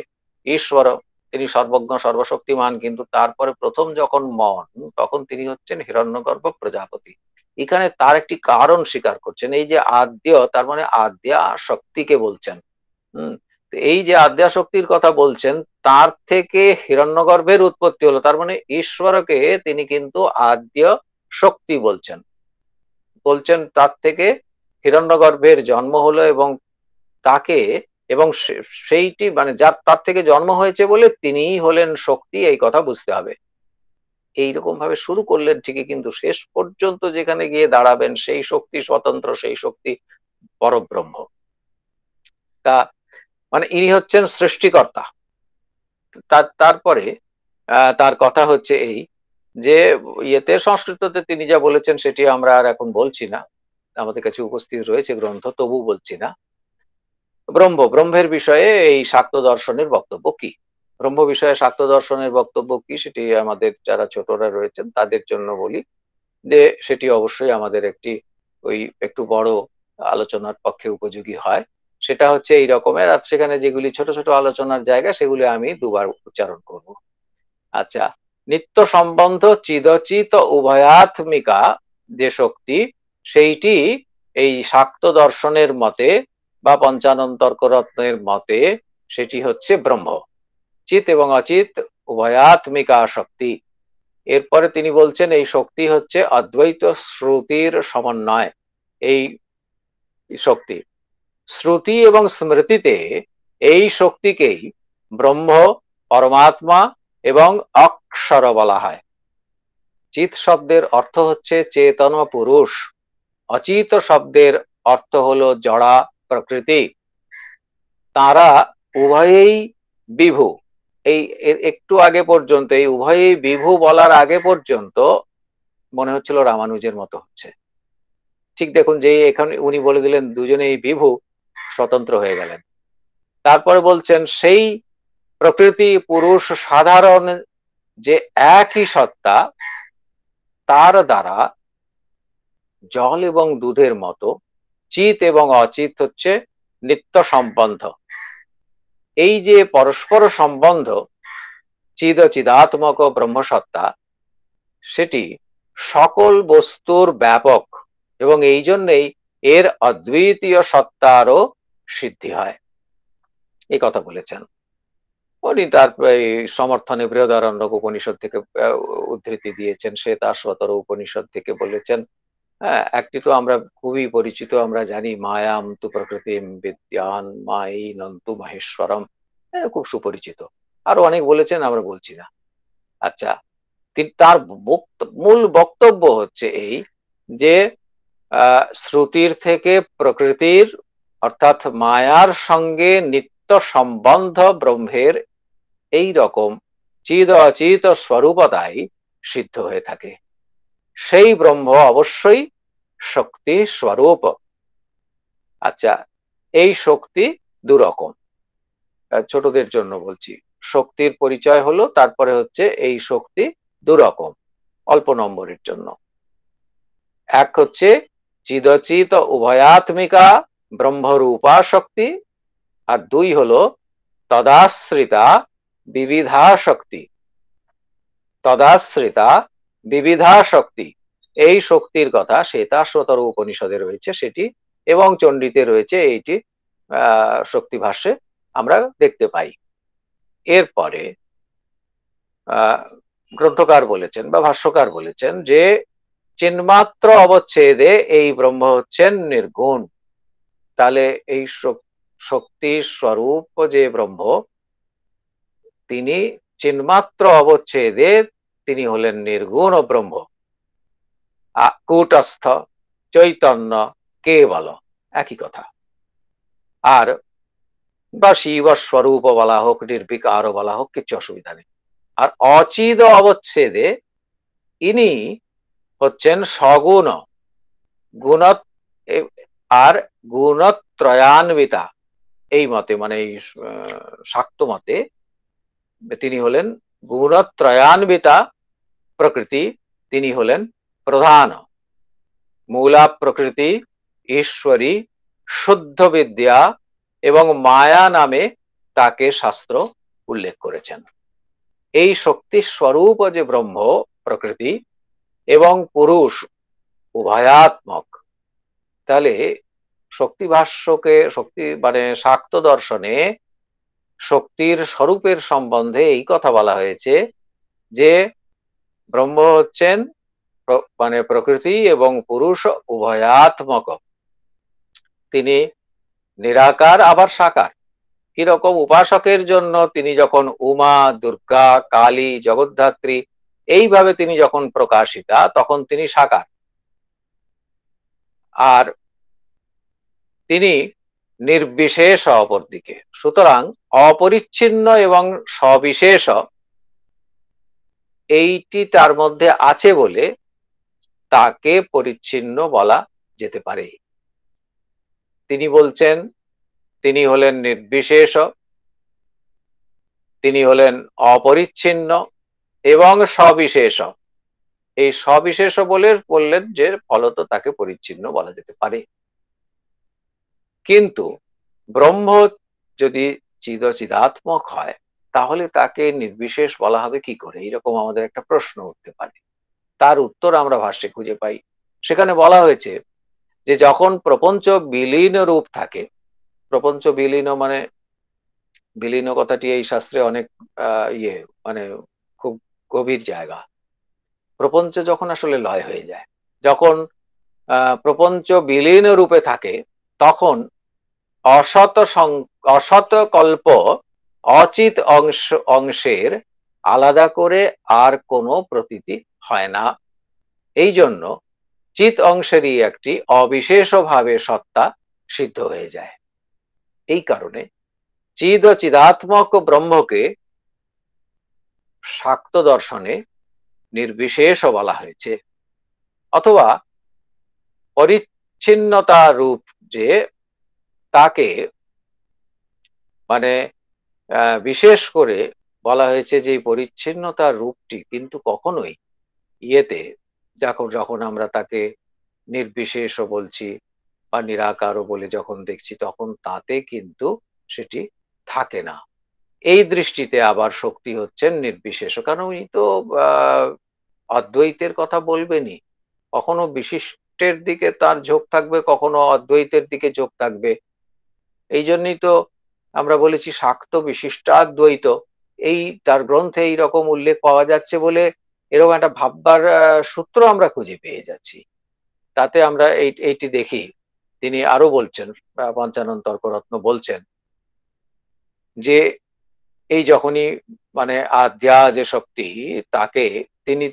ঈশ্বর, তিনি সর্বজ্ঞ সর্বশক্তিমান, কিন্তু তারপরে প্রথম যখন মন, তখন তিনি হচ্ছেন হিরণ্যগর্ভ প্রজাপতি। এখানে তার একটি কারণ স্বীকার করছেন, এই যে আদ্য, তার মানে আদ্যা শক্তিকে বলছেন। এই যে আদ্যা শক্তির কথা বলছেন, তার থেকে হিরণ্যগর্ভের উৎপত্তি হলো, তার মানে ঈশ্বরকে তিনি কিন্তু আদ্য শক্তি বলছেন। তার থেকে হিরণ্যগর্ভের জন্ম হলো, এবং তাকে, এবং সেইটি মানে যার তার থেকে জন্ম হয়েছে বলে তিনিই হলেন শক্তি, এই কথা বুঝতে হবে। এইরকম ভাবে শুরু করলেন ঠিকই, কিন্তু শেষ পর্যন্ত যেখানে গিয়ে দাঁড়াবেন সেই শক্তি স্বতন্ত্র, সেই শক্তি পরব্রহ্ম। তা মানে ইনি হচ্ছেন সৃষ্টিকর্তা। তারপরে তার কথা হচ্ছে এই যে ইয়েতে সংস্কৃততে তিনি যা বলেছেন সেটি আমরা আর এখন বলছি না, আমাদের কাছে উপস্থিত রয়েছে গ্রন্থ, তবু বলছি না। ব্রহ্মের বিষয়ে এই শাক্ত দর্শনের বক্তব্য কি, ব্রহ্ম বিষয়ে শাক্ত দর্শনের বক্তব্য কি, সেটি আমাদের যারা ছোটরা রয়েছেন তাদের জন্য বলি যে সেটি অবশ্যই আমাদের একটু বড় আলোচনার পক্ষে উপযোগী হয়। সেটা হচ্ছে এই রকমের, আর সেখানে যেগুলি ছোট ছোট আলোচনার জায়গা সেগুলি আমি দুবার উচ্চারণ করব। আচ্ছা, নিত্য সম্বন্ধ চিদচিত উভয়াত্মিকা যে শক্তি, সেইটি এই শাক্ত দর্শনের মতে বা পঞ্চানন্তর্করত্নের মতে সেটি হচ্ছে ব্রহ্ম, চিত এবং অচিত উভয়াত্মিকা শক্তি। এরপরে তিনি বলছেন এই শক্তি হচ্ছে অদ্বৈত শ্রুতির সমন্বয়। এই শক্তি শ্রুতি এবং স্মৃতিতে এই শক্তিকেই ব্রহ্ম, পরমাত্মা এবং অক্ষর বলা হয়। চিত শব্দের অর্থ হচ্ছে চেতন পুরুষ, অচিত শব্দের অর্থ হলো জড়া প্রকৃতি। তারা উভয়েই বিভু। এই একটু আগে পর্যন্ত, এই উভয়েই বিভু বলার আগে পর্যন্ত মনে হচ্ছিল রামানুজের মতো হচ্ছে। ঠিক দেখুন, যে এখন উনি বলে দিলেন দুজনেই বিভু, স্বতন্ত্র হয়ে গেলেন। তারপরে বলছেন সেই প্রকৃতি পুরুষ সাধারণ যে একই সত্তা, তার দ্বারা জল এবং দুধের মতো চিত এবং অচিত হচ্ছে নিত্য সম্বন্ধ। এই যে পরস্পর সম্বন্ধ চিদ চিদাত্মক ব্রহ্মসত্তা, সেটি সকল বস্তুর ব্যাপক, এবং এই জন্যেই এর অদ্বিতীয় সত্তারও সিদ্ধি হয়, এই কথা বলেছেন উনি। তার সমর্থনে বৃহদারণ্যক উপনিষদ থেকে উদ্ধৃতি দিয়েছেন, শ্বেতাশ্বতর উপনিষদ থেকে বলেছেন। হ্যাঁ, একটি তো আমরা খুবই পরিচিত, আমরা জানি মায়াম তু প্রকৃতিম বিদ্যান মায়ী নন্তু মহেশ্বরম, খুব সুপরিচিত। আরো অনেক বলেছেন, আমরা বলছি না। আচ্ছা, তার মূল বক্তব্য হচ্ছে এই যে শ্রুতির থেকে প্রকৃতির অর্থাৎ মায়ার সঙ্গে নিত্য সম্বন্ধ ব্রহ্মের এই রকম চিদ অচিত স্বরূপতাই সিদ্ধ হয়ে থাকে। সেই ব্রহ্ম অবশ্যই শক্তি স্বরূপ। আচ্ছা, এই শক্তি দুরকম, ছোটদের জন্য বলছি। শক্তির পরিচয় হলো, তারপরে হচ্ছে এই শক্তি দুরকম, অল্প নম্বরের জন্য। এক হচ্ছে চিদচিত উভয়াত্মিকা ব্রহ্মরূপা শক্তি, আর দুই হলো তদাশ্রিতা বিবিধা শক্তি। তদাশ্রিতা বিবিধা শক্তি, এই শক্তির কথা শ্বেতাশ্বতর উপনিষদে রয়েছে সেটি, এবং চণ্ডীতে রয়েছে এইটি, শক্তি ভাষ্যে আমরা দেখতে পাই। এরপরে গ্রন্থকার বলেছেন বা ভাষ্যকার বলেছেন যে চিন্মাত্র অবচ্ছেদে এই ব্রহ্ম হচ্ছেন নির্গুণ। তাহলে এই শক্তি স্বরূপ যে ব্রহ্ম, তিনি চিন্মাত্র অবচ্ছেদে তিনি হলেন নির্গুণ ব্রহ্ম। কূটস্থ চৈতন্য কেবল, একই কথা। আর বা শিব স্বরূপ বলা হোক, নির্বিকার বলা হোক, কিছু অসুবিধা নেই। আর অচিদ অবচ্ছেদে ইনি হচ্ছেন সগুণ, গুণ আর গুণত্রয়ান্বিতা। এই মতে মানে এই শাক্ত মতে তিনি হলেন গুণত্রয়ান্বিতা প্রকৃতি, তিনি হলেন প্রধান। মূলা প্রকৃতি, ঈশ্বরী, শুদ্ধ বিদ্যা এবং মায়া নামে তাকে শাস্ত্র উল্লেখ করেছেন। এই শক্তির স্বরূপ যে ব্রহ্ম প্রকৃতি এবং পুরুষ উভয়াত্মক, তাহলে শক্তি ভাষ্যকে শক্তি মানে শাক্ত দর্শনে শক্তির স্বরূপের সম্বন্ধে এই কথা বলা হয়েছে যে ব্রহ্ম হচ্ছেন মানে প্রকৃতি এবং পুরুষ উভয়াত্মক, তিনি নিরাকার আবার সাকার। কিরকম? উপাসকের জন্য তিনি যখন উমা, দুর্গা, কালী, জগদ্ধাত্রী এইভাবে তিনি যখন প্রকাশিতা তখন তিনি সাকার, আর তিনি নির্বিশেষ অপরদিকে। সুতরাং অপরিচ্ছিন্ন এবং সবিশেষ এইটি তার মধ্যে আছে বলে তাকে পরিচ্ছিন্ন বলা যেতে পারে। তিনি বলছেন তিনি হলেন নির্বিশেষ, তিনি হলেন অপরিচ্ছিন্ন এবং সবিশেষ। এই সবিশেষ বলে বললেন যে ফলত তাকে পরিচ্ছিন্ন বলা যেতে পারে। কিন্তু ব্রহ্ম যদি চিদাত্মক হয় তাহলে তাকে নির্বিশেষ বলা হবে কি করে? এরকম আমাদের একটা প্রশ্ন উঠতে পারে। তার উত্তর আমরা ভাষ্যে খুঁজে পাই। সেখানে বলা হয়েছে যে যখন প্রপঞ্চ বিলীন রূপ থাকে, প্রপঞ্চ বিলীন মানে বিলীন কথাটি এই শাস্ত্রে অনেক মানে খুব গভীর জায়গা। প্রপঞ্চ যখন আসলে লয় হয়ে যায়, যখন প্রপঞ্চ বিলীন রূপে থাকে, তখন অসৎ কল্প অচিত অংশের আলাদা করে আর কোনো প্রতীতি হয় না। এই জন্য চিত অংশেরই একটি অবিশেষভাবে সত্তা সিদ্ধ হয়ে যায়। এই কারণে চিদ ও চিদাত্মক ব্রহ্মকে শাক্ত দর্শনে নির্বিশেষ বলা হয়েছে। অথবা পরিচ্ছিন্নতা রূপ যে তাকে মানে বিশেষ করে বলা হয়েছে যে পরিচ্ছিন্নতার রূপটি কিন্তু কখনোই যখন আমরা তাকে নির্বিশেষও বলছি বা নিরাকারও বলে যখন দেখছি তখন তাতে কিন্তু সেটি থাকে না। এই দৃষ্টিতে আবার শক্তি হচ্ছেন নির্বিশেষ, কারণ উনি তো অদ্বৈতের কথা বলবেনই। কখনো বিশিষ্টের দিকে তার ঝোঁক থাকবে, কখনো অদ্বৈতের দিকে ঝোঁক থাকবে। এই জন্যই তো আমরা বলেছি শাক্ত বিশিষ্টাদ্বৈত। এই তার গ্রন্থে এইরকম উল্লেখ পাওয়া যাচ্ছে বলে এরকম একটা ভাববার সূত্র আমরা খুঁজে পেয়ে যাচ্ছি। তাতে আমরা এইটি দেখি। তিনি আরো বলছেন, পঞ্চানন তর্করত্ন বলছেন যে এই যখনই মানে আদ্যা যে শক্তি, তাকে তিনি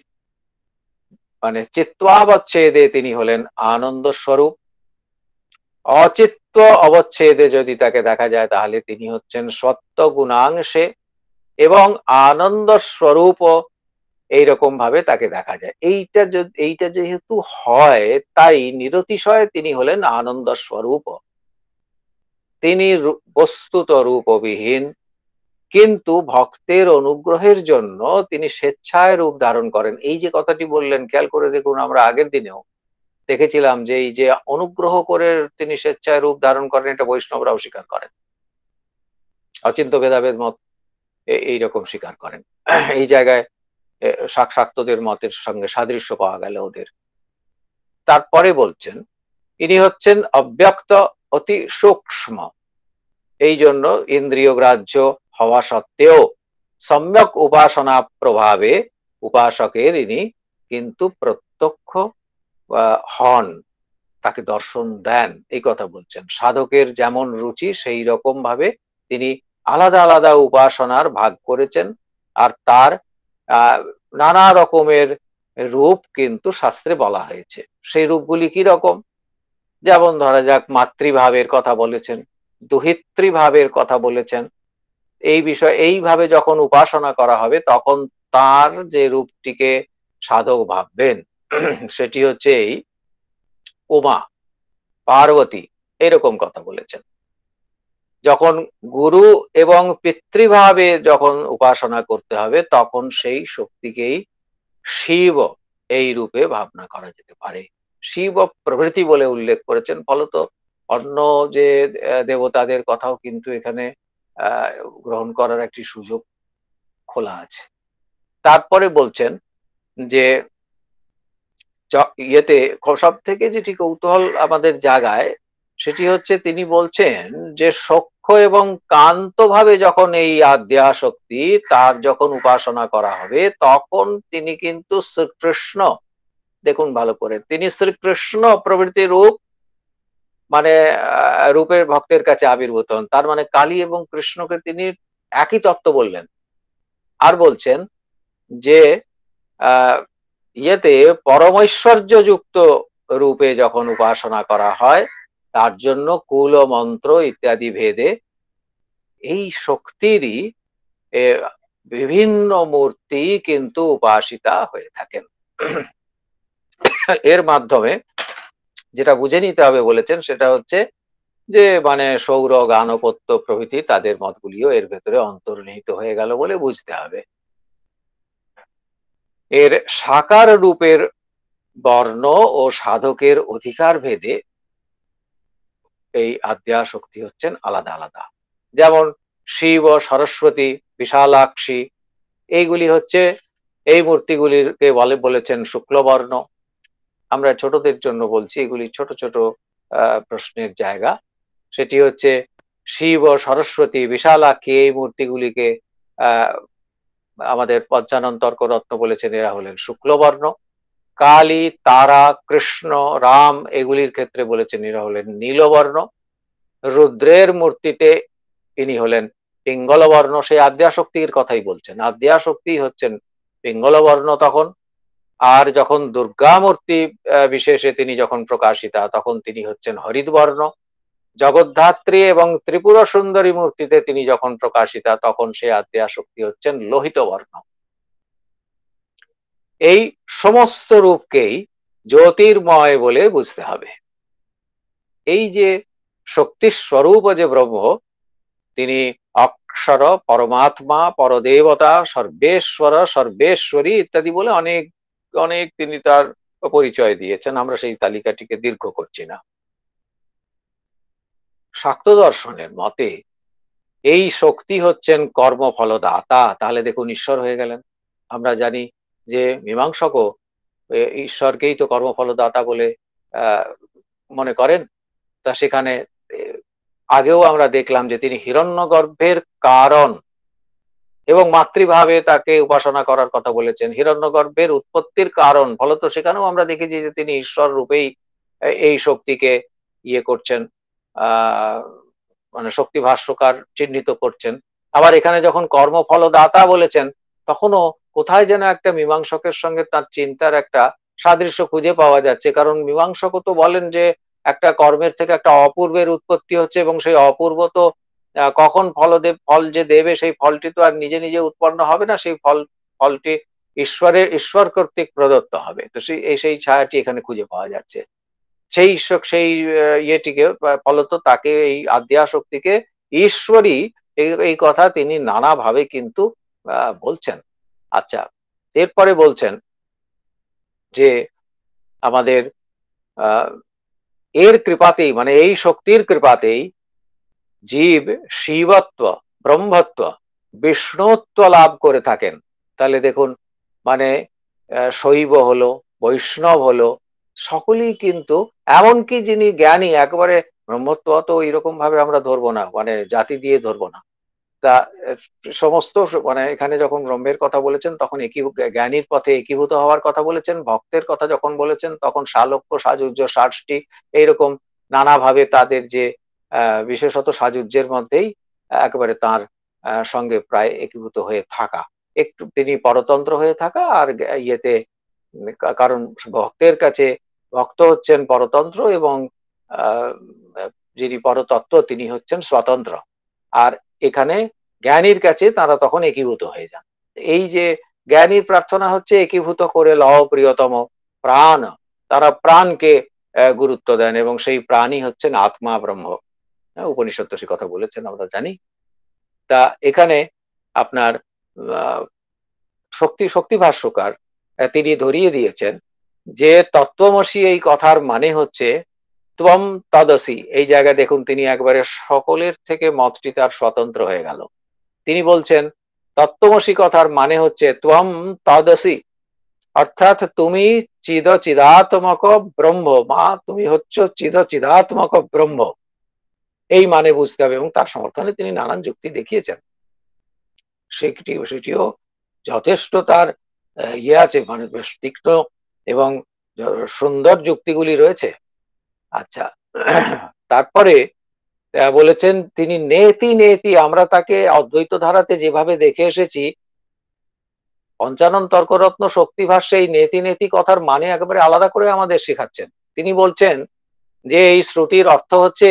মানে চিত্তাবচ্ছেদে তিনি হলেন আনন্দ স্বরূপ, অচিত্ত অবচ্ছেদে যদি তাকে দেখা যায় তাহলে তিনি হচ্ছেন সত্য গুণাংশে এবং আনন্দ স্বরূপ। এইরকম ভাবে তাকে দেখা যায়। এইটা যেহেতু হয় তাই নিরতিশয় তিনি হলেন আনন্দ স্বরূপ। তিনি বস্তুত রূপবিহীন, কিন্তু ভক্তের অনুগ্রহের জন্য তিনি স্বেচ্ছায় রূপ ধারণ করেন। এই যে কথাটি বললেন, খেয়াল করে দেখুন, আমরা আগের দিনেও দেখেছিলাম যে এই যে অনুগ্রহ করে তিনি স্বেচ্ছায় রূপ ধারণ করেন, এটা বৈষ্ণবরাও স্বীকার করেন, অচিন্ত ভেদাভেদ মত এইরকম স্বীকার করেন। এই জায়গায় শাক্তদের মতের সঙ্গে সাদৃশ্য পাওয়া গেল ওদের। তারপরে বলছেন ইনি হচ্ছেন অব্যক্ত, অতি সূক্ষ্ম। এই জন্য ইন্দ্রিয় গ্রাহ্য হওয়া সত্ত্বেও সম্যক উপাসনা প্রভাবে উপাসকের ইনি কিন্তু প্রত্যক্ষ হন, তাকে দর্শন দেন। এই কথা বলছেন। সাধকের যেমন রুচি সেই রকম ভাবে তিনি আলাদা আলাদা উপাসনার ভাগ করেছেন, আর তার নানা রকমের রূপ কিন্তু শাস্ত্রে বলা হয়েছে। সেই রূপগুলি কি রকম? যেমন ধরা যাক মাতৃভাবের কথা বলেছেন, দুহিত্রী ভাবের কথা বলেছেন। এই বিষয় এইভাবে যখন উপাসনা করা হবে তখন তার যে রূপটিকে সাধক ভাববেন সেটি হচ্ছে এই উমা, পার্বতী, এরকম কথা বলেছেন। যখন গুরু এবং পিতৃভাবে যখন উপাসনা করতে হবে তখন সেই শক্তিকেই শিব এই রূপে ভাবনা করা যেতে পারে। শিব প্রভৃতি বলে উল্লেখ করেছেন। ফলত অন্য যে দেবতাদের কথাও কিন্তু এখানে গ্রহণ করার একটি সুযোগ খোলা আছে। তারপরে বলছেন যে ইয়েতে সব থেকে যেটি কৌতূহল আমাদের জাগায় সেটি হচ্ছে তিনি বলছেন যে সখ্য এবং কান্ত ভাবে যখন এই আদ্যাশক্তি তার যখন উপাসনা করা হবে তখন তিনি কিন্তু শ্রীকৃষ্ণ, দেখুন ভালো করে, তিনি শ্রীকৃষ্ণ প্রভৃতি রূপ মানে রূপের ভক্তের কাছে আবির্ভূত হন। তার মানে কালী এবং কৃষ্ণকে তিনি একই তত্ত্ব বললেন। আর বলছেন যে ইয়েতে পরমৈশ্বর্যযুক্ত রূপে যখন উপাসনা করা হয় তার জন্য কুল ও মন্ত্র ইত্যাদি ভেদে এই শক্তিরই বিভিন্ন মূর্তি কিন্তু উপাসিতা হয়ে থাকেন। এর মাধ্যমে যেটা বুঝে নিতে হবে বলেছেন সেটা হচ্ছে যে মানে সৌর গানপত্য প্রভৃতি তাদের মতগুলিও এর ভেতরে অন্তর্নিহিত হয়ে গেল বলে বুঝতে হবে। এর সাকার রূপের বর্ণ ও সাধকের অধিকার ভেদে এই আদ্যাশক্তি হচ্ছেন আলাদা আলাদা। যেমন শিব ও সরস্বতী, বিশালাক্ষী, এইগুলি হচ্ছে এই মূর্তিগুলিকে বলেছেন শুক্লবর্ণ। আমরা ছোটদের জন্য বলছি, এগুলি ছোট ছোট প্রশ্নের জায়গা। সেটি হচ্ছে শিব ও সরস্বতী, বিশালাক্ষী, এই মূর্তিগুলিকে আমাদের পঞ্চানন তর্ক রত্ন বলেছেন এরা হলেন শুক্লবর্ণ। কালী, তারা, কৃষ্ণ, রাম এগুলির ক্ষেত্রে বলেছেন এরা হলেন নীলবর্ণ। রুদ্রের মূর্তিতে ইনি হলেন পিঙ্গলবর্ণ। সেই আদ্যাশক্তির কথাই বলছেন, আদ্যাশক্তি হচ্ছেন পিঙ্গলবর্ণ তখন। আর যখন দুর্গা মূর্তি বিশেষে তিনি যখন প্রকাশিতা তখন তিনি হচ্ছেন হরিদ্বর্ণ। জগদ্ধাত্রী এবং ত্রিপুরা সুন্দরী মূর্তিতে তিনি যখন প্রকাশিতা তখন সেই আদ্যাশক্তি হচ্ছেন লোহিত বর্ণ। এই সমস্ত রূপকেই জ্যোতির্ময় বলে বুঝতে হবে। এই যে শক্তি স্বরূপ যে ব্রহ্ম, তিনি অক্ষর, পরমাত্মা, পরদেবতা, সর্বেশ্বর, সর্বেশ্বরী ইত্যাদি বলে অনেক অনেক তিনি তার পরিচয় দিয়েছেন। আমরা সেই তালিকাটিকে দীর্ঘ করছি না। শাক্ত দর্শনের মতে এই শক্তি হচ্ছেন কর্মফলদাতা। তাহলে দেখুন ঈশ্বর হয়ে গেলেন। আমরা জানি যে মীমাংসকও ঈশ্বরকেই তো কর্মফলদাতা বলে মনে করেন। তা সেখানে আগেও আমরা দেখলাম যে তিনি হিরণ্যগর্ভের কারণ এবং মাতৃভাবে তাকে উপাসনা করার কথা বলেছেন। হিরণ্যগর্ভের উৎপত্তির কারণ ফলত সেখানেও আমরা দেখেছি যে তিনি ঈশ্বর রূপেই এই শক্তিকে ইয়ে করছেন, মানে শক্তি ভাষ্যকার চিহ্নিত করছেন। আবার এখানে যখন কর্মফলদাতা বলেছেন তখনও কোথায় যেন একটা মীমাংসকের সঙ্গে তার চিন্তার একটা সাদৃশ্য খুঁজে পাওয়া যাচ্ছে। কারণ মীমাংসকও তো বলেন যে একটা কর্মের থেকে একটা অপূর্বের উৎপত্তি হচ্ছে এবং সেই অপূর্ব তো কখন ফল যে দেবে সেই ফলটি তো আর নিজে নিজে উৎপন্ন হবে না, সেই ফলটি ঈশ্বর কর্তৃক প্রদত্ত হবে। তো সেই ছায়াটি এখানে খুঁজে পাওয়া যাচ্ছে। সেই ইয়েটিকে ফলত তাকে এই আদ্যাশক্তিকে ঈশ্বরী এই কথা তিনি নানাভাবে কিন্তু বলছেন। আচ্ছা, এরপরে বলছেন যে আমাদের এর কৃপাতেই, মানে এই শক্তির কৃপাতেই জীব শিবত্ব, ব্রহ্মত্ব, বিষ্ণুত্ব লাভ করে থাকেন। তাহলে দেখুন, মানে শৈব হলো, বৈষ্ণব হলো, সকলেই কিন্তু, এমনকি যিনি জ্ঞানী, একেবারে ব্রহ্মত্ব তো এরকম ভাবে আমরা ধরবো না, মানে জাতি দিয়ে ধরবো না। তা সমস্ত মানে এখানে যখন ব্রহ্মের কথা বলেছেন তখন জ্ঞানীর পথে একীভূত হওয়ার কথা বলেছেন। ভক্তের কথা যখন বলেছেন তখন শালক্য, সাজুজ্য, ষাটটি এইরকম নানাভাবে তাদের যে বিশেষত সাজুজ্যের মধ্যেই একেবারে তার সঙ্গে প্রায় একীভূত হয়ে থাকা, একটু তিনি পরতন্ত্র হয়ে থাকা। আর ইয়েতে কারণ ভক্তের কাছে ভক্ত হচ্ছেন পরতন্ত্র এবং যিনি পরতত্ত্ব তিনি হচ্ছেন স্বতন্ত্র। আর এখানে জ্ঞানীর কাছে তারা তখন একীভূত হয়ে যান। এই যে জ্ঞানীর প্রার্থনা হচ্ছে একীভূত করে লও প্রিয়তম প্রাণ, তারা প্রাণকে গুরুত্ব দেন এবং সেই প্রাণই হচ্ছেন আত্মা ব্রহ্ম। উপনিষদ সে কথা বলেছেন, আমরা জানি। তা এখানে আপনার শক্তি ভাষ্যকার তিনি ধরিয়ে দিয়েছেন যে তত্ত্বমসি এই কথার মানে হচ্ছে ত্বম তদসি। এই জায়গায় দেখুন তিনি একবারে সকলের থেকে মতটি তার স্বতন্ত্র হয়ে গেল। তিনি বলছেন তত্ত্বমসি কথার মানে হচ্ছে ত্বম তদসি, অর্থাৎ তুমি চিদাত্মক ব্রহ্ম, মা তুমি হচ্ছ চিদাত্মক ব্রহ্ম, এই মানে বুঝতে হবে। এবং তার সমর্থনে তিনি নানান যুক্তি দেখিয়েছেন, সেটিও যথেষ্ট তার ইয়ে আছে, মানে বেশ তীক্ষ্ণ এবং সুন্দর যুক্তিগুলি রয়েছে। আচ্ছা, তারপরে বলেছেন তিনি নেতি নেতি, আমরা তাকে অদ্বৈত ধারাতে যেভাবে দেখে এসেছি, পঞ্চানন তর্করত্ন শক্তি ভাষ্যে এই নেতি নেতি কথার মানে একেবারে আলাদা করে আমাদের শেখাচ্ছেন। তিনি বলছেন যে এই শ্রুতির অর্থ হচ্ছে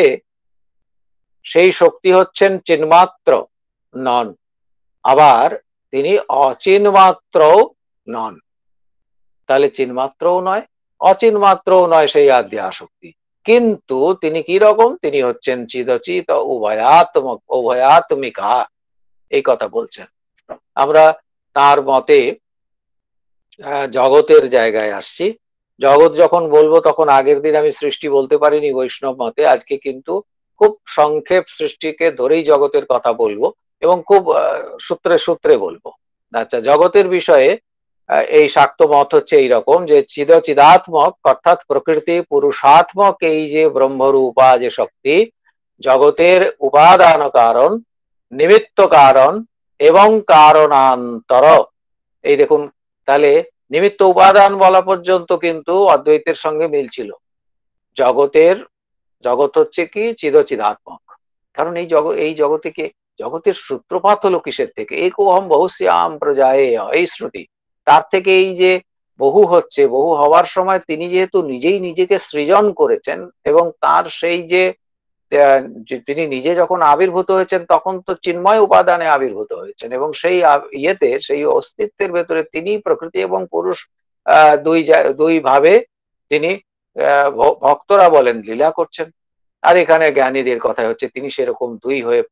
সেই শক্তি হচ্ছেন চিন্মাত্র নন, আবার তিনি অচিন্মাত্রও নন। তাহলে চিন্মাত্রও নয়, অচিন্মাত্রও নয় সেই আদ্যা শক্তি, কিন্তু তিনি কি রকম, তিনি হচ্ছেন চিদচিত উভয়াত্মিকা, এই কথা বলছেন। আমরা তার মতে জগতের জায়গায় আসছি। জগৎ যখন বলবো তখন আগের দিন আমি সৃষ্টি বলতে পারিনি বৈষ্ণব মতে, আজকে কিন্তু খুব সংক্ষেপ সৃষ্টিকে ধরেই জগতের কথা বলবো এবং খুব সূত্রে সূত্রে বলবো। আচ্ছা, জগতের বিষয়ে এই শাক্ত মত হচ্ছে এইরকম যে চিদাত্মক অর্থাৎ প্রকৃতি পুরুষাত্মক এই যে ব্রহ্মরূপা যে শক্তি, জগতের উপাদান কারণ, নিমিত্ত কারণ এবং কারণান্তর। এই দেখুন, তাহলে নিমিত্ত উপাদান বলা পর্যন্ত কিন্তু অদ্বৈতের সঙ্গে মিল ছিল। জগৎ হচ্ছে কি চিদাত্মক, কারণ এই জগতে কি, জগতের সূত্রপাত হলো কিসের থেকে, একোহম বহুশ্যাম প্রজায়ে, এই শ্রুতি, তার থেকে এই যে বহু হচ্ছে, বহু হওয়ার সময় তিনি যেহেতু নিজেই নিজেকে সৃজন করেছেন এবং তার সেই যে তিনি নিজে যখন আবির্ভূত হয়েছেন তখন তো চিন্ময় উপাদানে আবির্ভূত হয়েছেন, এবং সেই ইয়েতে, সেই অস্তিত্বের ভেতরে তিনি প্রকৃতি এবং পুরুষ দুই ভাবে তিনি ভক্তরা বলেন লীলা করছেন। আর এখানে জ্ঞানীদের কথা হচ্ছে তিনি সেরকম দুই হয়ে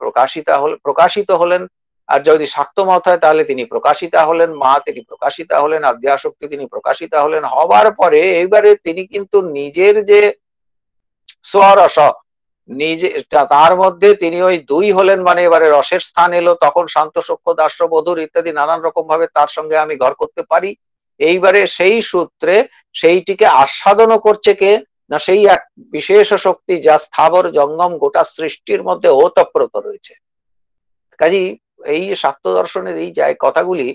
প্রকাশিত হলেন। আর যদি শাক্ত মত হয় তাহলে তিনি প্রকাশিতা হলেন মা, তিনি প্রকাশিতা হলেন আদ্যাশক্তি, তিনি প্রকাশিতা হলেন। হবার পরে এইবারে তিনি কিন্তু নিজের যে স্বরস, নিজে তার মধ্যে তিনি ওই দুই হলেন, মানে এবারে রসের স্থান এলো, তখন শান্ত সূক্ষ্ম দাস্য বধুর ইত্যাদি নানান রকম ভাবে তার সঙ্গে আমি ঘর করতে পারি। এইবারে সেই সূত্রে সেইটিকে আস্বাদনও করছে কে না, সেই এক বিশেষ শক্তি যা স্থাবর জঙ্গম গোটা সৃষ্টির মধ্যে ওতপ্রোত রয়েছে। কাজেই এই শাক্ত দর্শনের এই কথাগুলি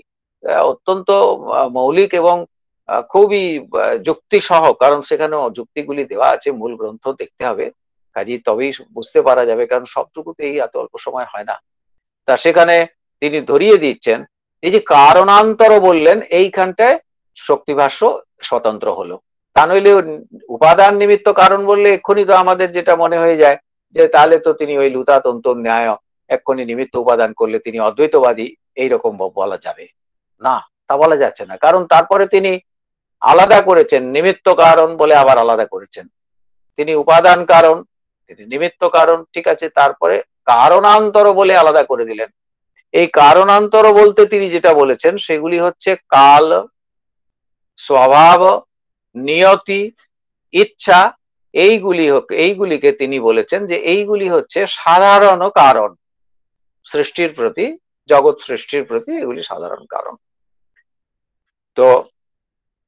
অত্যন্ত মৌলিক এবং খুবই যুক্তি সহ, কারণ সেখানেও যুক্তিগুলি দেওয়া আছে, মূল গ্রন্থ দেখতে হবে, কাজেই তবেই বুঝতে পারা যাবে, কারণ সবটুকুতেই এত অল্প সময় হয় না। তা সেখানে তিনি ধরিয়ে দিচ্ছেন, এই যে কারণান্তর বললেন, এইখানটায় শক্তিভাষ্য স্বতন্ত্র হলো। তা নইলে উপাদান নিমিত্ত কারণ বললে এক্ষুনি তো আমাদের যেটা মনে হয়ে যায় যে তাহলে তো তিনি ওই লুতা তন্তর ন্যায় এক্ষুনি নিমিত্ত উপাদান করলে তিনি অদ্বৈতবাদী, এইরকম বলা যাবে না, তা বলা যাচ্ছে না। কারণ তারপরে তিনি আলাদা করেছেন, নিমিত্ত কারণ বলে আবার আলাদা করেছেন, তিনি উপাদান কারণ, তিনি নিমিত্ত কারণ, ঠিক আছে, তারপরে কারণান্তর বলে আলাদা করে দিলেন। এই কারণান্তর বলতে তিনি যেটা বলেছেন সেগুলি হচ্ছে কাল, স্বভাব, নিয়তি, ইচ্ছা, এইগুলিকে তিনি বলেছেন যে এইগুলি হচ্ছে সাধারণ কারণ সৃষ্টির প্রতি, জগৎ সৃষ্টির প্রতি এগুলি সাধারণ কারণ। তো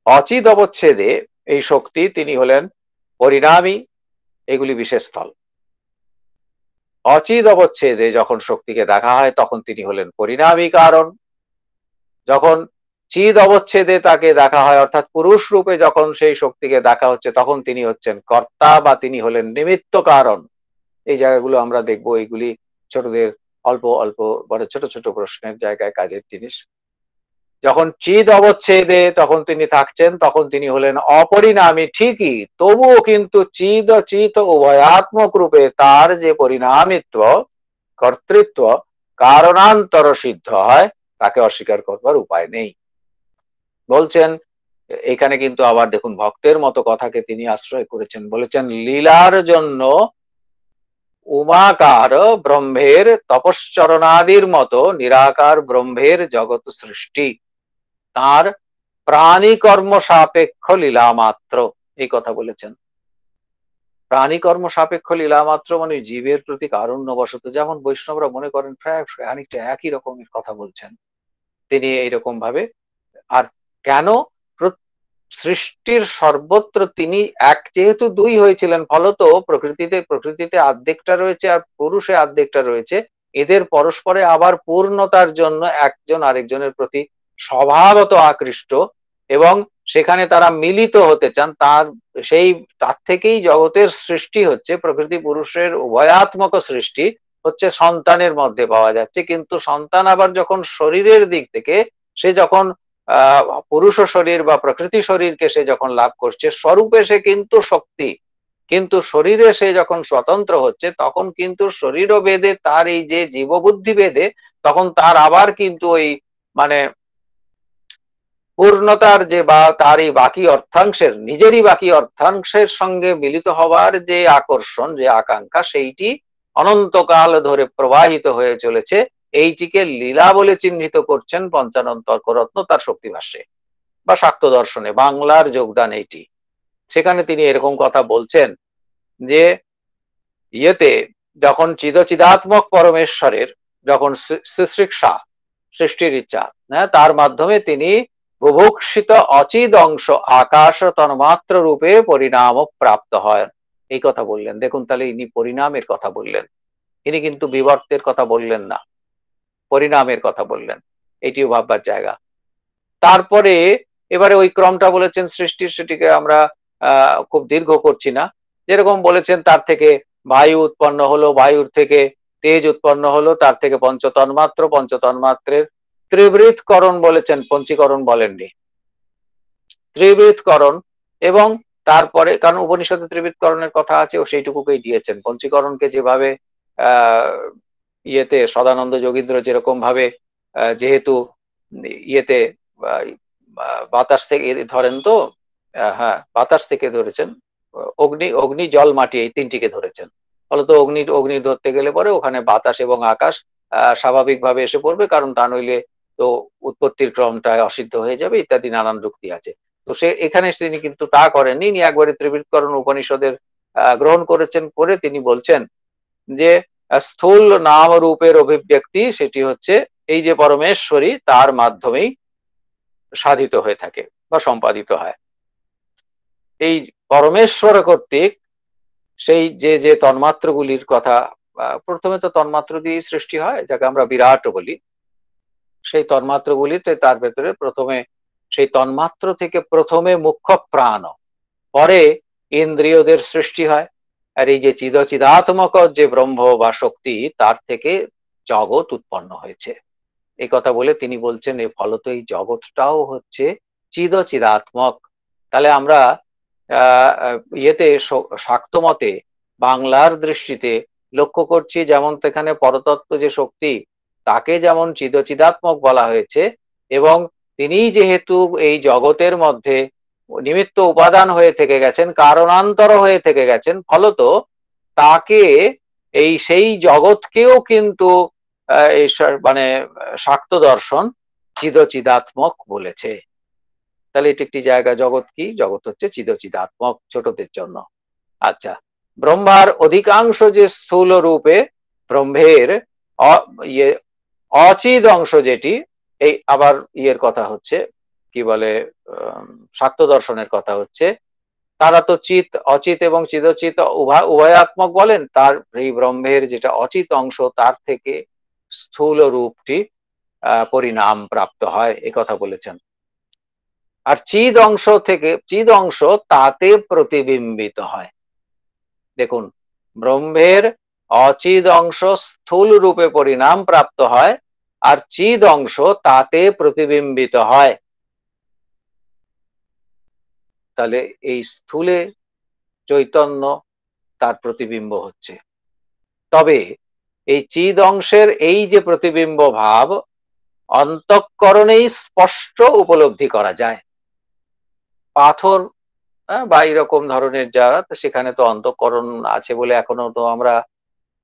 অচিদ অবচ্ছেদে এই শক্তি তিনি হলেন পরিণামী, এগুলি বিশেষ স্থল। অচিদ অবচ্ছেদে যখন শক্তিকে দেখা হয় তখন তিনি হলেন পরিণামী কারণ, যখন চিদ অবচ্ছেদে তাকে দেখা হয় অর্থাৎ পুরুষ রূপে যখন সেই শক্তিকে দেখা হচ্ছে তখন তিনি হচ্ছেন কর্তা বা তিনি হলেন নিমিত্ত কারণ। এই জায়গাগুলো আমরা দেখবো, এইগুলি ছোটদের অল্প অল্প বড় ছোট ছোট প্রশ্নের জায়গায় কাজের জিনিস। যখন চিদ অবচ্ছেদে তখন তিনি থাকছেন তখন তিনি হলেন অপরিণামী ঠিকই, তবুও কিন্তু চিদ চিত উভয়াত্মক রূপে তার যে পরিণামিত্ব, কর্তৃত্ব, কারণান্তর সিদ্ধ হয়, তাকে অস্বীকার করবার উপায় নেই। বলছেন এখানে কিন্তু আবার দেখুন ভক্তের মতো কথাকে তিনি আশ্রয় করেছেন, বলেছেন লীলার জন্য উমাকার ব্রহ্মের তপশ্চরণাদির মতো নিরাকার ব্রহ্মের জগৎ সৃষ্টি তার প্রাণী কর্ম সাপেক্ষ লীলা মাত্র, এই কথা বলেছেন। প্রাণী কর্ম সাপেক্ষ লীলা মাত্র মানে জীবের প্রতি কারুণ্য বশত, যেমন বৈষ্ণবরা মনে করেন প্রায় খানিকটা একই রকমের কথা বলছেন। তিনি এইরকম ভাবে। আর কেন? সৃষ্টির সর্বত্র তিনি এক, যেহেতু দুই হয়েছিলেন, ফলত প্রকৃতিতে অর্ধেকটা রয়েছে আর পুরুষে অর্ধেকটা রয়েছে, এদের পরস্পরে আবার পূর্ণতার জন্য একজন আরেকজনের প্রতি স্বভাবত আকৃষ্ট, এবং সেখানে তারা মিলিত হতে চান। তার থেকেই জগতের সৃষ্টি হচ্ছে, প্রকৃতি পুরুষের উভয়াত্মক সৃষ্টি হচ্ছে সন্তানের মধ্যে পাওয়া যাচ্ছে। কিন্তু সন্তান আবার যখন শরীরের দিক থেকে, সে যখন পুরুষ শরীর বা প্রকৃতি শরীরকে সে যখন লাভ করছে, স্বরূপে সে কিন্তু শক্তি, কিন্তু শরীরে সে যখন স্বতন্ত্র হচ্ছে, তখন কিন্তু শরীর ভেদে তার এই যে জীববুদ্ধি ভেদে, তখন তার আবার কিন্তু ওই মানে পূর্ণতার যে বা তার এই বাকি অর্থাংশের, নিজেরই বাকি অর্থাংশের সঙ্গে মিলিত হওয়ার যে আকর্ষণ, যে আকাঙ্ক্ষা, সেইটি অনন্তকাল ধরে প্রবাহিত হয়ে চলেছে। এইটিকে লীলা বলে চিহ্নিত করছেন পঞ্চানন তর্করত্ন তার শক্তিভাষ্যে বা শাক্ত দর্শনে, বাংলার যোগদান এইটি। সেখানে তিনি এরকম কথা বলছেন যে ইয়েতে যখন চিদাত্মক পরমেশ্বরের যখন সৃষ্টির ইচ্ছা, তার মাধ্যমে তিনি বুভুক্ষিত অচিদ অংশ আকাশ তন্মাত্র রূপে পরিণাম প্রাপ্ত হয়, এই কথা বললেন। দেখুন, তাহলে ইনি পরিণামের কথা বললেন, ইনি কিন্তু বিবর্তের কথা বললেন না, পরিণামের কথা বললেন। এটিও ভাববার জায়গা। তারপরে এবারে ওই ক্রমটা বলেছেন সৃষ্টির, সেটিকে আমরা খুব দীর্ঘ করছি না। যেরকম বলেছেন, তার থেকে বায়ু উৎপন্ন হলো, বায়ুর থেকে তেজ উৎপন্ন হলো, তার থেকে পঞ্চতন্মাত্রের ত্রিবৃতকরণ বলেছেন, পঞ্চীকরণ বলেননি, ত্রিবৃতকরণ। এবং তারপরে, কারণ উপনিষদে ত্রিবৃতকরণের কথা আছে, ও সেইটুকুকেই দিয়েছেন। পঞ্চীকরণকে যেভাবে ইয়েতে সদানন্দ যোগীন্দ্র যেরকম ভাবে যেহেতু ইয়েতে বাতাস থেকে ধরেন, তো হ্যাঁ, বাতাস থেকে ধরেছেন, অগ্নি জল মাটি এই তিনটিকে ধরেছেন। ফলত অগ্নি ধরতে গেলে পরে ওখানে বাতাস এবং আকাশ স্বাভাবিকভাবে এসে পড়বে, কারণ তা নইলে তো উৎপত্তির ক্রমটা অসিদ্ধ হয়ে যাবে, ইত্যাদি নানান যুক্তি আছে। তো সে এখানে তিনি কিন্তু তা করেননি, ইনি একবারে ত্রিবৃতকরণ উপনিষদের গ্রহণ করেছেন। করে তিনি বলছেন যে স্থূল নাম রূপের অভিব্যক্তি, সেটি হচ্ছে এই যে পরমেশ্বরী, তার মাধ্যমেই সাধিত হয়ে থাকে বা সম্পাদিত হয়। এই পরমেশ্বর কর্তৃক সেই যে তন্মাত্রগুলির কথা, প্রথমে তো তন্মাত্র দিয়ে সৃষ্টি হয়, যাকে আমরা বিরাট বলি। সেই তন্মাত্রগুলিতে তার ভেতরে প্রথমে সেই তন্মাত্র থেকে প্রথমে মুখ্য প্রাণ, পরে ইন্দ্রিয়দের সৃষ্টি হয়। আর এই যে চিদাত্মক যে ব্রহ্ম বা শক্তি, তার থেকে জগৎ উৎপন্ন হয়েছে, এই কথা বলে তিনি বলছেন এ ফলত এই জগৎটাও হচ্ছে চিদাত্মক। তাহলে আমরা ইয়েতে শাক্ত মতে বাংলার দৃষ্টিতে লক্ষ্য করছি, যেমন সেখানে পরতত্ত্ব যে শক্তি, তাকে যেমন চিদাত্মক বলা হয়েছে, এবং তিনি যেহেতু এই জগতের মধ্যে নিমিত্ত উপাদান হয়ে থেকে গেছেন, কারণান্তর হয়ে থেকে গেছেন, ফলত তাকে সেই জগৎকেও কিন্তু মানে শাক্ত দর্শন চিদাত্মক বলেছে। তাহলে এটি একটি জায়গা। জগৎ কি? জগৎ হচ্ছে চিদাত্মক ছোটদের জন্য। আচ্ছা, ব্রহ্মার অধিকাংশ যে স্থূল রূপে ব্রহ্মের অচিদ অংশ যেটি, এই আবার ইয়ের কথা হচ্ছে, কি বলে, শাক্ত দর্শনের কথা হচ্ছে, তারা তো অচিত এবং চিদচিত উভয়াত্মক বলেন। তার এই ব্রহ্মের যেটা অচিত অংশ, তার থেকে স্থূল রূপটি পরিণাম প্রাপ্ত হয়, এই কথা বলেছেন। আর চিদ অংশ তাতে প্রতিবিম্বিত হয়। দেখুন, ব্রহ্মের অচিদ অংশ স্থূল রূপে পরিণাম প্রাপ্ত হয়, আর চিদ অংশ তাতে প্রতিবিম্বিত হয়। তাহলে এই স্থূলে চৈতন্য তার প্রতিবিম্ব হচ্ছে। তবে এই চিদ অংশের এই যে প্রতিবিম্ব ভাব অন্তঃকরণেই স্পষ্ট উপলব্ধি করা যায়। পাথর বা এরকম ধরনের যারা, সেখানে তো অন্তঃকরণ আছে বলে এখনো তো আমরা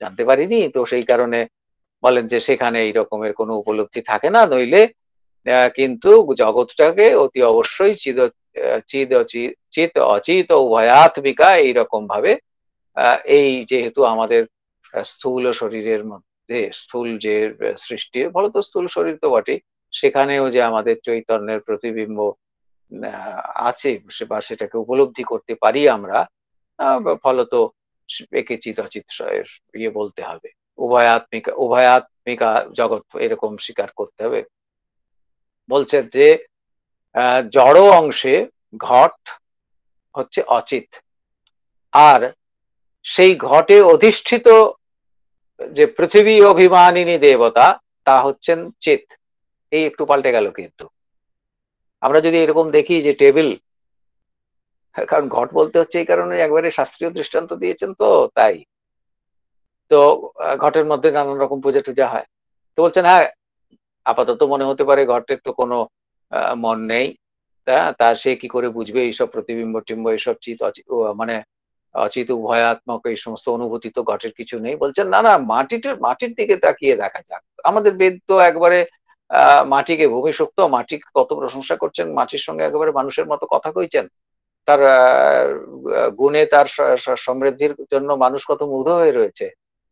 জানতে পারিনি, তো সেই কারণে বলেন যে সেখানে এই রকমের কোনো উপলব্ধি থাকে না। নইলে কিন্তু জগৎটাকে অতি অবশ্যই চিত অচিত উভয়াত্মিকা এইরকম ভাবে, এই যেহেতু আমাদের স্থূল শরীরের মধ্যে স্থূল যে সৃষ্টি, ফলত স্থূল শরীর তো বটে, সেখানেও যে আমাদের চৈতন্যের প্রতিবিম্ব আছে, বা সেটাকে উপলব্ধি করতে পারি আমরা, ফলত একে চিত অচিত ইয়ে বলতে হবে, উভয়াত্মিকা জগৎ এরকম স্বীকার করতে হবে। বলছেন যে জড় অংশে ঘট হচ্ছে অচিত, আর সেই ঘটে অধিষ্ঠিত যে পৃথিবী অভিমানিনী দেবতা তা হচ্ছেন চিত। এই একটু পাল্টে গেল কিন্তু। আমরা যদি এরকম দেখি যে টেবিল, কারণ ঘট বলতে হচ্ছে এই কারণে একবারে শাস্ত্রীয় দৃষ্টান্ত দিয়েছেন, তো তাই তো ঘটের মধ্যে নানান রকম পূজা টুজা হয়। তো বলছেন হ্যাঁ, আপাতত মনে হতে পারে ঘটের তো কোনো মন নেই, তা সে কি করে বুঝবে এইসব প্রতিবিম্ব টিম্ব এইসব চিত মানে অচিত উভয়াত্মক এই সমস্ত অনুভূতি তো ঘটের কিছু নেই। বলছেন না না, মাটির দিকে তাকিয়ে দেখা যাক। আমাদের বেদ তো একবারে মাটিকে, ভূমি সুক্ত মাটিকে কত প্রশংসা করছেন, মাটির সঙ্গে একেবারে মানুষের মতো কথা কইছেন, তার গুণে তার সমৃদ্ধির জন্য মানুষ কত মুগ্ধ হয়ে রয়েছে,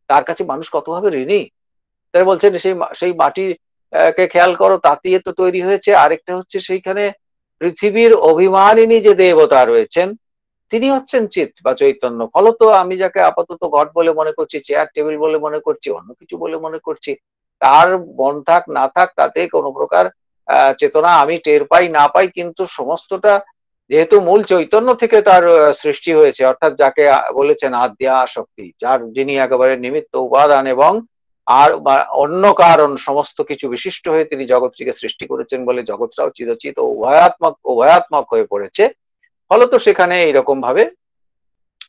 তার কাছে মানুষ কতভাবে ঋণী। তাই বলছেন সেই মাটি কে খেয়াল করো, তাতিয়ে তো তৈরি হয়েছে। আরেকটা হচ্ছে সেইখানে পৃথিবীর অভিমানিনী যে দেবতা রয়েছেন তিনি হচ্ছেন চিত বা চৈতন্য। ফলত আমি যাকে আপাতত ঘট বলে মনে করছি, চেয়ার টেবিল বলে মনে করছি, অন্য কিছু বলে মনে করছি, তার মন থাক না থাক তাতে কোনো প্রকার চেতনা আমি টের পাই না পাই, কিন্তু সমস্তটা যেহেতু মূল চৈতন্য থেকে তার সৃষ্টি হয়েছে, অর্থাৎ যাকে বলেছেন আদ্যা শক্তি, যার যিনি একেবারে নিমিত্ত উপাদান এবং আর অন্য কারণ সমস্ত কিছু বিশিষ্ট হয়ে তিনি জগৎটিকে সৃষ্টি করেছেন বলে জগৎটাও চিরচিত উভয়াত্মক হয়ে পড়েছে। ফলত সেখানে এইরকম ভাবে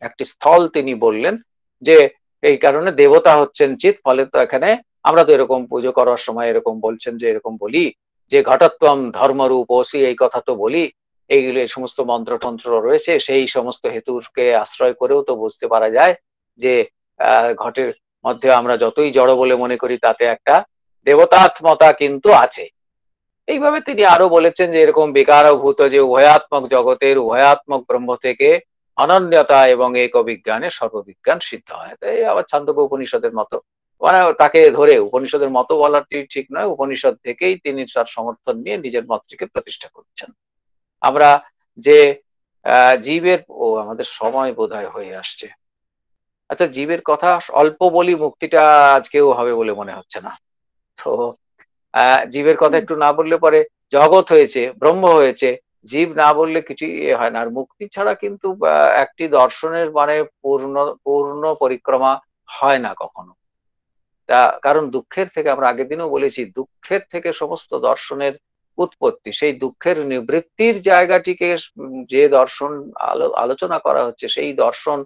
একটি স্থল তিনি বললেন যে এই কারণে দেবতা হচ্ছেন চিত। ফলে তো এখানে আমরা তো এরকম পুজো করার সময় এরকম বলছেন যে এরকম বলি যে ঘটত্বম ধর্মরূপ ওসি, এই কথা তো বলি, এইগুলো এই সমস্ত মন্ত্রতন্ত্র রয়েছে, সেই সমস্ত হেতুকে আশ্রয় করেও তো বুঝতে পারা যায় যে ঘটের মধ্যে আমরা যতই জড় বলে মনে করি তাতে একটা দেবতাত্মতা কিন্তু আছে। এইভাবে তিনি আরো বলেছেন যে এরকম বিকারভূত যে উভয়াত্মক জগতের উভয়াত্মক ব্রহ্ম থেকে অনন্যতা এবং এক বিজ্ঞানে সর্ববিজ্ঞান সিদ্ধ হয়। তাই আবার ছান্দোক্য উপনিষদের মতো, মানে তাকে ধরে উপনিষদের মতো বলাটি ঠিক নয়, উপনিষদ থেকেই তিনি তার সমর্থন নিয়ে নিজের মতটিকে প্রতিষ্ঠা করছেন। আমরা যে জীবের, আমাদের সময় বোধহয় হয়ে আসছে। আচ্ছা, জীবের কথা অল্প বলি, মুক্তিটা আজকেও হবে বলে মনে হচ্ছে না। তো জীবের কথা একটু না বললে পরে জগৎ হয়েছে, ব্রহ্ম হয়েছে, জীব না বললে কিছুই হয় না। আর মুক্তি ছাড়া কিন্তু একটি দর্শনের মানে পূর্ণ পূর্ণ পরিক্রমা হয় না কখনো। তা কারণ দুঃখের থেকে, আমরা আগের দিনও বলেছি, দুঃখের থেকে সমস্ত দর্শনের উৎপত্তি। সেই দুঃখের নিবৃত্তির জায়গাটিকে যে দর্শন আলোচনা করা হচ্ছে, সেই দর্শন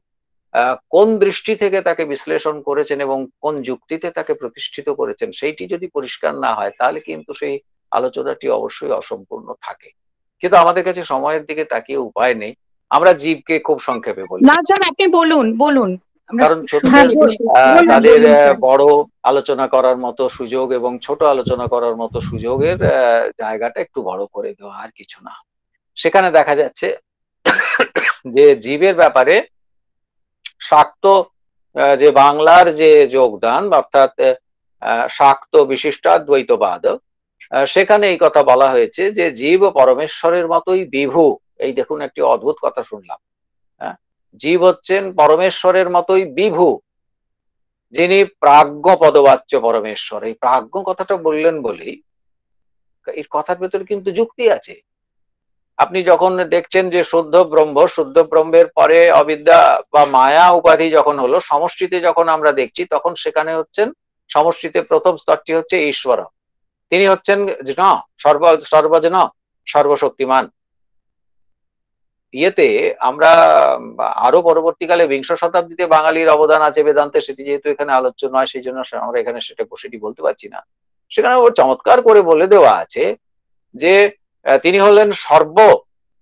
কোন দৃষ্টি থেকে তাকে বিশ্লেষণ করেছেন এবং কোন যুক্তিতে তাকে প্রতিষ্ঠিত করেছেন, সেইটি যদি পরিষ্কার না হয় তাহলে কিন্তু সেই আলোচনাটি অবশ্যই অসম্পূর্ণ থাকে। কিন্তু আমাদের কাছে সময়ের দিকে তাকিয়ে উপায় নেই, আমরা জীবকে খুব সংক্ষেপে বলি। না স্যার, আপনি বলুন বলুন, আমরা কারণ ছোটদের শুনছি, বলুন তাদের বলুন স্যার। বড় আলোচনা করার মতো সুযোগ এবং ছোট আলোচনা করার মতো সুযোগের জায়গাটা একটু বড় করে দেওয়া, আর কিছু না। সেখানে দেখা যাচ্ছে যে জীবের ব্যাপারে শাক্ত যে বাংলার যে যোগদান, অর্থাৎ শাক্ত বিশিষ্টাদ্বৈতবাদ, সেখানে এই কথা বলা হয়েছে যে জীব পরমেশ্বরের মতোই বিভু। এই দেখুন, একটি অদ্ভুত কথা শুনলাম। জীব হচ্ছেন পরমেশ্বরের মতোই বিভু, যিনি প্রাজ্ঞ পদবাচ্য পরমেশ্বর। এই প্রাজ্ঞ কথাটা বললেন বলেই এই কথার ভেতরে কিন্তু যুক্তি আছে। আপনি যখন দেখছেন যে শুদ্ধ ব্রহ্মের পরে অবিদ্যা বা মায়া উপাধি যখন হলো, সমষ্টিতে যখন আমরা দেখছি, তখন সেখানে হচ্ছেন সমষ্টিতে প্রথম স্তরটি হচ্ছে ঈশ্বর। তিনি হচ্ছেন সর্বজন সর্বশক্তিমান। ইয়েতে আমরা আরো পরবর্তীকালে বিংশ শতাব্দীতে বাঙালির অবদান আছে বেদান্তে, সেটি যেহেতু এখানে আলোচ্য নয় সেই জন্য আমরা এখানে সেটি বলতে পারছি না। সেখানে চমৎকার করে বলে দেওয়া আছে যে তিনি হলেন সর্ব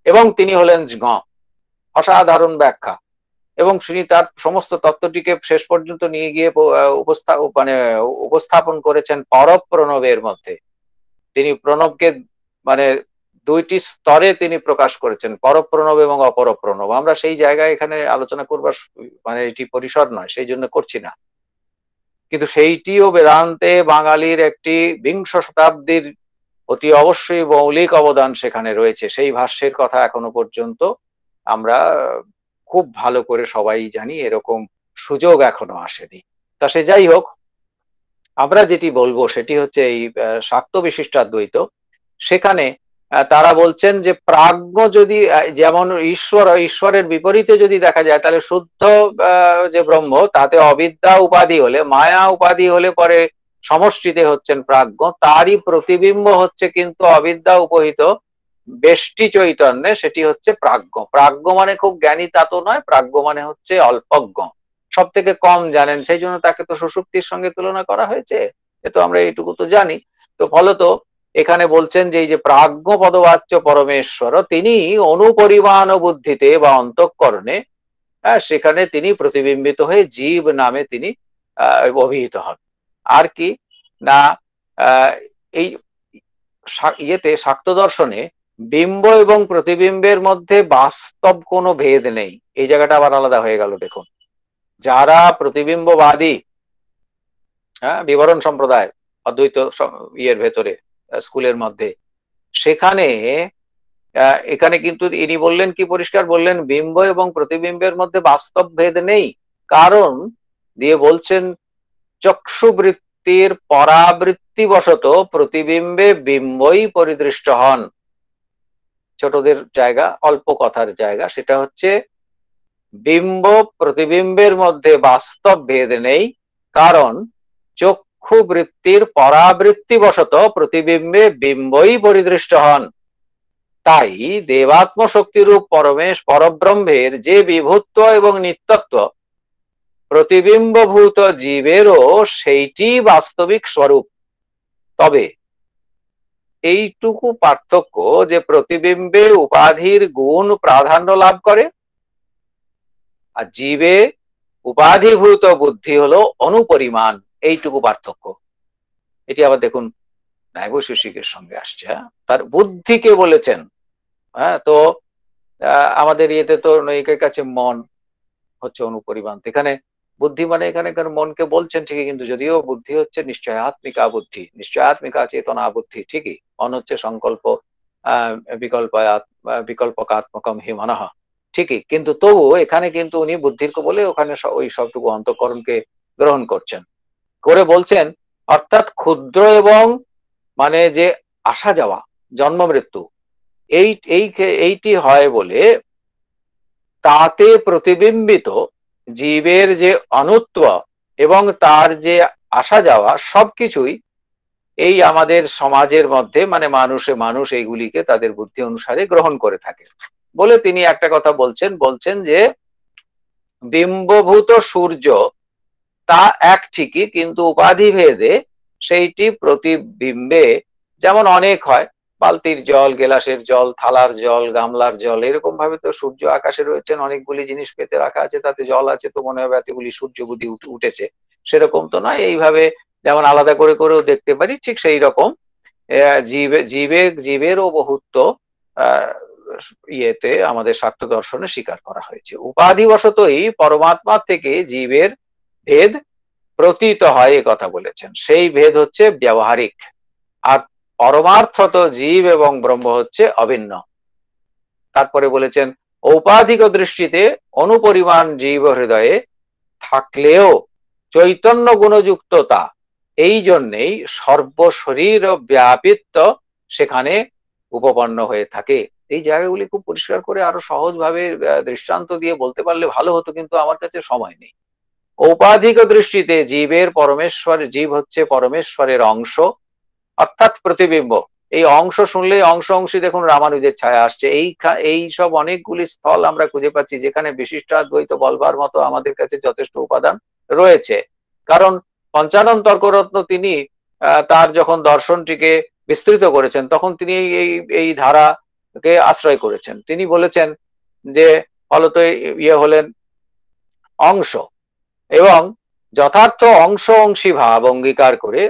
এবং তিনি হলেন জ্ঞ। অসাধারণ ব্যাখ্যা। এবং তিনি তার সমস্ত তত্ত্বটিকে শেষ পর্যন্ত নিয়ে গিয়ে উপস্থাপন করেছেন পরপ্রণবের মধ্যে। তিনি প্রণবকে মানে দুইটি স্তরে তিনি প্রকাশ করেছেন, পরপ্রণব এবং অপরপ্রণব। আমরা সেই জায়গায় এখানে আলোচনা করবার মানে এটি পরিসর নয়, সেই জন্য করছি না। কিন্তু সেইটিও বেদান্তে বাঙালির একটি বিংশ শতাব্দীর অতি অবশ্যই মৌলিক অবদান সেখানে রয়েছে। সেই ভাষ্যের কথা এখনো পর্যন্ত আমরা খুব ভালো করে সবাই জানি, এরকম সুযোগ এখনো আসেনি। তা সে যাই হোক, আমরা যেটি বলবো সেটি হচ্ছে এই শাক্ত বিশিষ্টাদ্বৈত, সেখানে তারা বলছেন যে প্রাজ্ঞ যদি যেমন ঈশ্বরের বিপরীতে যদি দেখা যায়, তাহলে শুদ্ধ যে ব্রহ্ম, তাতে অবিদ্যা উপাধি হলে, মায়া উপাধি হলে পরে সমষ্টিতে হচ্ছেন প্রাজ্ঞ, তারই প্রতিবিম্ব হচ্ছে কিন্তু অবিদ্যা উপহিত বেষ্টি চৈতন্যে, সেটি হচ্ছে প্রাজ্ঞ। প্রাজ্ঞ মানে খুব জ্ঞানী তা তো নয়, প্রাজ্ঞ মানে হচ্ছে অল্পজ্ঞ, সব থেকে কম জানেন, সেই জন্য তাকে তো সুষুপ্তির সঙ্গে তুলনা করা হয়েছে, এ তো আমরা এইটুকু তো জানি। তো ফলত এখানে বলছেন যে এই যে প্রাজ্ঞ পদবাচ্য পরমেশ্বর, তিনি অনুপরিমাণ বুদ্ধিতে বা অন্তঃকরণে সেখানে তিনি প্রতিবিম্বিত হয়ে জীব নামে তিনি অভিহিত হন। আর কি না, এই ইয়েতে শাক্ত দর্শনে বিম্ব এবং প্রতিবিম্বের মধ্যে বাস্তব কোনো ভেদ নেই। এই জায়গাটা আবার আলাদা হয়ে গেল। দেখুন, যারা প্রতিবিম্ববাদী, বিবরণ সম্প্রদায়, অদ্বৈত ইয়ের ভেতরে স্কুলের মধ্যে, সেখানে এখানে কিন্তু ইনি বললেন কি, পরিষ্কার বললেন, বিম্ব এবং প্রতিবিম্বের মধ্যে বাস্তব ভেদ নেই। কারণ দিয়ে বলছেন চক্ষুবৃত্তির পরাবৃত্তি বশত প্রতিবিম্বে বিম্বই পরিদৃষ্ট হন। ছোটদের জায়গা, অল্প কথার জায়গা, সেটা হচ্ছে বিম্ব প্রতিবিম্বের মধ্যে বাস্তব ভেদ নেই, কারণ চক্ষু বৃত্তির পরাবৃত্তি বশত প্রতিবিম্বে বিম্বই পরিদৃষ্ট হন। তাই দেবাত্ম শক্তিরূপ পরব্রহ্মের যে বিভূত্ব এবং নিত্যত্ব, প্রতিবিম্বভূত জীবেরও সেইটি বাস্তবিক স্বরূপ। তবে এইটুকু পার্থক্য যে প্রতিবিম্বে উপাধির গুণ প্রাধান্য লাভ করে, আর জীবে উপাধিভূত বুদ্ধি হলো অনুপরিমাণ, এইটুকু পার্থক্য। এটি আবার দেখুন নৈবশিষ্যিকের সঙ্গে আসছে। তার বুদ্ধিকে বলেছেন। তো আমাদের ইয়েতে তো নৈকের কাছে মন হচ্ছে অনুপরিমাণ, এখানে বুদ্ধি মানে এখানকার মনকে বলছেন ঠিকই, কিন্তু যদিও বুদ্ধি হচ্ছে নিশ্চয়াত্মিকা বুদ্ধি, নিশ্চয়াত্মিকা চেতনা বুদ্ধি, ঠিকই। মন হচ্ছে সংকল্প বিকল্পকাত্মকম হি মনঃ, ঠিকই, কিন্তু তবু এখানে কিন্তু উনি বুদ্ধিকে বলে ওখানে ওই সবটুকু অন্তঃকরণকে গ্রহণ করছেন, করে বলছেন অর্থাৎ ক্ষুদ্র এবং মানে যে আসা যাওয়া জন্ম মৃত্যু এইটি হয় বলে তাতে প্রতিবিম্বিত জীবের যে অনুত্ব এবং তার যে আসা যাওয়া সবকিছুই এই আমাদের সমাজের মধ্যে, মানে মানুষ এইগুলিকে তাদের বুদ্ধি অনুসারে গ্রহণ করে থাকে বলে তিনি একটা কথা বলছেন যে বিম্বভূত সূর্য তা এক ঠিকই, কিন্তু উপাধি ভেদে সেইটি প্রতিবিম্বে যেমন অনেক হয়, বালতির জল, গেলাসের জল, থালার জল, গামলার জল, এরকম ভাবে তো সূর্য আকাশে রয়েছেন, অনেকগুলি জিনিস পেতে রাখা আছে, তাতে জল আছে, তো মনে হবে এতগুলি সূর্য বুদ্ধি উঠেছে। সেরকম তো নয়, এইভাবে যেমন আলাদা করে করেও দেখতে পারি, ঠিক সেই রকম জীবেরও বহুত্ব ইয়েতে আমাদের শাক্ত দর্শনে স্বীকার করা হয়েছে। উপাধিবশতই পরমাত্মা থেকে জীবের ভেদ প্রতীত হয়, এ কথা বলেছেন। সেই ভেদ হচ্ছে ব্যবহারিক, আর পরমার্থত জীব এবং ব্রহ্ম হচ্ছে অভিন্ন। তারপরে বলেছেন ঔপাধিক দৃষ্টিতে অনুপরিমাণ জীব হৃদয়ে থাকলেও চৈতন্য গুণযুক্ততা, এই জন্যেই সর্বশরীর ব্যাপিত্ব সেখানে উপপন্ন হয়ে থাকে। এই জায়গাগুলি খুব পরিষ্কার করে আরো সহজভাবে দৃষ্টান্ত দিয়ে বলতে পারলে ভালো হতো, কিন্তু আমার কাছে সময় নেই। ঔপাধিক দৃষ্টিতে জীব হচ্ছে পরমেশ্বরের অংশ, অর্থাৎ প্রতিবিম্ব। এই অংশ শুনলে অংশী দেখুন রামানুজের ছায়া আসছে। এই সব অনেকগুলি স্থল আমরা খুঁজে পাচ্ছি যেখানে বিশিষ্টাদ্বৈত বলবার মতো আমাদের কাছে যথেষ্ট উপাদান রয়েছে। কারণ পঞ্চানন তর্করত্ন তিনি তার যখন দর্শনটিকে বিস্তৃত করেছেন, তখন তিনি এই ধারাকে আশ্রয় করেছেন। তিনি বলেছেন যে ফলত হলেন অংশ, এবং যথার্থ অংশী ভাব অঙ্গীকার করে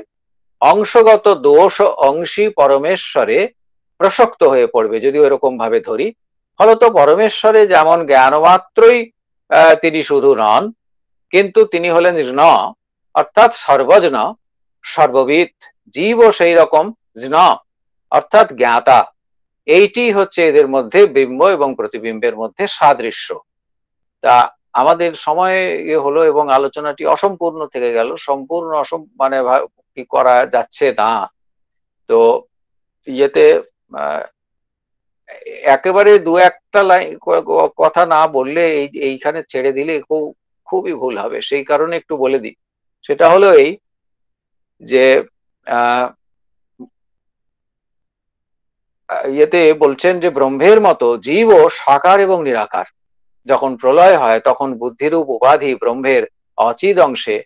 অংশগত দোষ অংশী পরমেশ্বরে প্রসক্ত হয়ে পড়বে যদি এরকম ভাবে ধরি। ফলত পরমেশ্বরে যেমন জ্ঞানমাত্রই তিনি শুধু নন, কিন্তু তিনি হলেন জ্ঞ, অর্থাৎ সর্বজ্ঞ সর্ববিদ। জীবও সেই রকম জ্ঞ, অর্থাৎ জ্ঞাতা, এইটি হচ্ছে এদের মধ্যে বিম্ব এবং প্রতিবিম্বের মধ্যে সাদৃশ্য। তা আমাদের সময় হলো এবং আলোচনাটি অসম্পূর্ণ থেকে গেল, সম্পূর্ণ মানে কি করা যাচ্ছে না। তো ইয়েতে একেবারে দু একটা লাইন কথা না বললে এইখানে ছেড়ে দিলে খুবই ভুল হবে, সেই কারণে একটু বলে দিই। সেটা হলো এই যে ইয়েতে বলছেন যে ব্রহ্মের মতো জীবও সাকার এবং নিরাকার। যখন প্রলয় হয় তখন বুদ্ধিরূপ উপাধি ব্রহ্মের অচিদ অংশে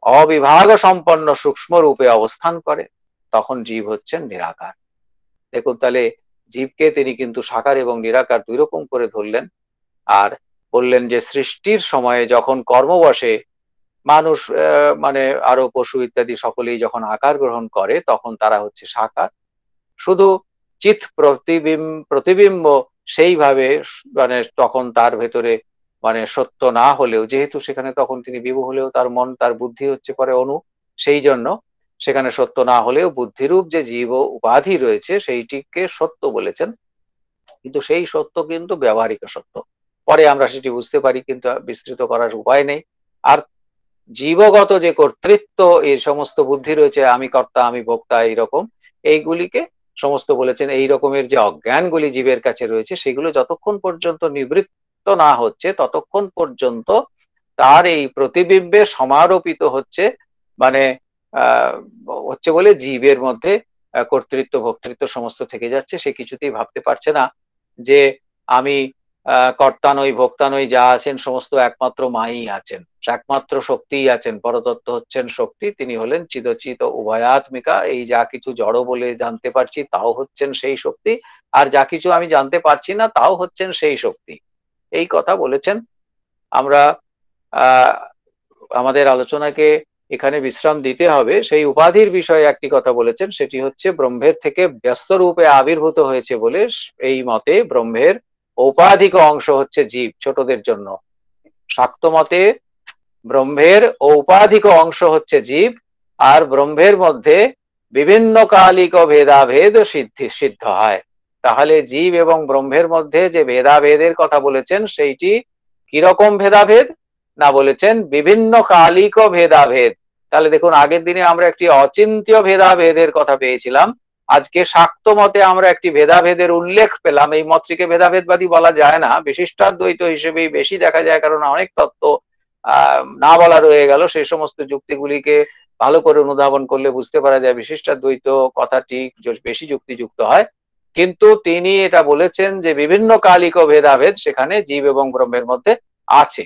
অবিভাগ সম্পন্ন সূক্ষ্ম রূপে অবস্থান করে, তখন জীব হচ্ছেন নিরাকার। দেখুন তাহলে জীবকে তিনি কিন্তু সাকার এবং নিরাকার দুই রকম করে ধরলেন। আর বললেন যে সৃষ্টির সময়ে যখন কর্মবশে মানুষ মানে আরো পশু ইত্যাদি সকলেই যখন আকার গ্রহণ করে তখন তারা হচ্ছে সাকার। শুধু চিৎ প্রতিবিম্ব সেইভাবে মানে তখন তার ভেতরে মানে সত্য না হলেও, যেহেতু সেখানে তখন তিনি বিভু হলেও তার মন তার বুদ্ধি হচ্ছে পরে অনু, সেই জন্য সেখানে সত্য না হলেও বুদ্ধিরূপ যে জীব উপাধি রয়েছে সেইটিকে সত্য বলেছেন। কিন্তু সেই সত্য কিন্তু ব্যবহারিক সত্য, পরে আমরা সেটি বুঝতে পারি, কিন্তু বিস্তৃত করার উপায় নেই। আর জীবগত যে কর্তৃত্ব এই সমস্ত বুদ্ধি রয়েছে, আমি কর্তা আমি ভোক্তা এইরকম, এইগুলিকে সমস্ত বলেছেন এই রকমের যে অজ্ঞানগুলি জীবের কাছে রয়েছে সেগুলো যতক্ষণ পর্যন্ত নিবৃত্ত না হচ্ছে ততক্ষণ পর্যন্ত তার এই প্রতিবিম্বে সমারোপিত হচ্ছে, মানে হচ্ছে বলে জীবের মধ্যে কর্তৃত্ব ভোক্তৃত্ব সমস্ত থেকে যাচ্ছে। সে কিছুতেই ভাবতে পারছে না যে আমি কর্তা নই ভোক্তা নই, যা আছেন সমস্ত একমাত্র মাই আছেন, একমাত্র শক্তিই আছেন, পরতত্ত্ব হচ্ছেন শক্তি, তিনি হলেন চিদচিত উভয়াত্মিকা। এই যা কিছু জড় বলে জানতে পারছি তাও হচ্ছেন সেই শক্তি, আর যা কিছু আমি জানতে পারছি না তাও হচ্ছেন সেই শক্তি। এই কথা বলেছেন। আমরা আমাদের আলোচনাকে এখানে বিশ্রাম দিতে হবে। সেই উপাধির বিষয়ে একটি কথা বলেছেন, সেটি হচ্ছে ব্রহ্মের থেকে ব্যস্ত রূপে আবির্ভূত হয়েছে বলে এই মতে ব্রহ্মের ঔপাধিক অংশ হচ্ছে জীব, ছোটদের জন্য। শাক্ত মতে ব্রহ্মের ঔপাধিক অংশ হচ্ছে জীব, আর ব্রহ্মের মধ্যে বিভিন্ন কালিক ভেদাভেদ সিদ্ধ হয়। তাহলে জীব এবং ব্রহ্মের মধ্যে যে ভেদাভেদের কথা বলেছেন সেইটি কিরকম ভেদাভেদ না, বলেছেন বিভিন্ন কালিক ভেদাভেদ। তাহলে দেখুন আগের দিনে আমরা একটি অচিন্ত্য ভেদাভেদের কথা পেয়েছিলাম, আজকে শাক্ত মতে আমরা একটি ভেদাভেদের উল্লেখ পেলাম। এই মতটিকে ভেদাভেদবাদী বলা যায় না, বিশিষ্টাদ্বৈত হিসেবেই বেশি দেখা যায়, কারণ অনেক তত্ত্ব না বলা রয়ে গেল। সেই সমস্ত যুক্তিগুলিকে ভালো করে অনুধাবন করলে বুঝতে পারা যায় বিশিষ্টাদ্বৈত কথাটি বেশি যুক্তিযুক্ত হয়। কিন্তু তিনি এটা বলেছেন যে বিভিন্ন কালিক ভেদাভেদ সেখানে জীব এবং ব্রহ্মের মধ্যে আছে।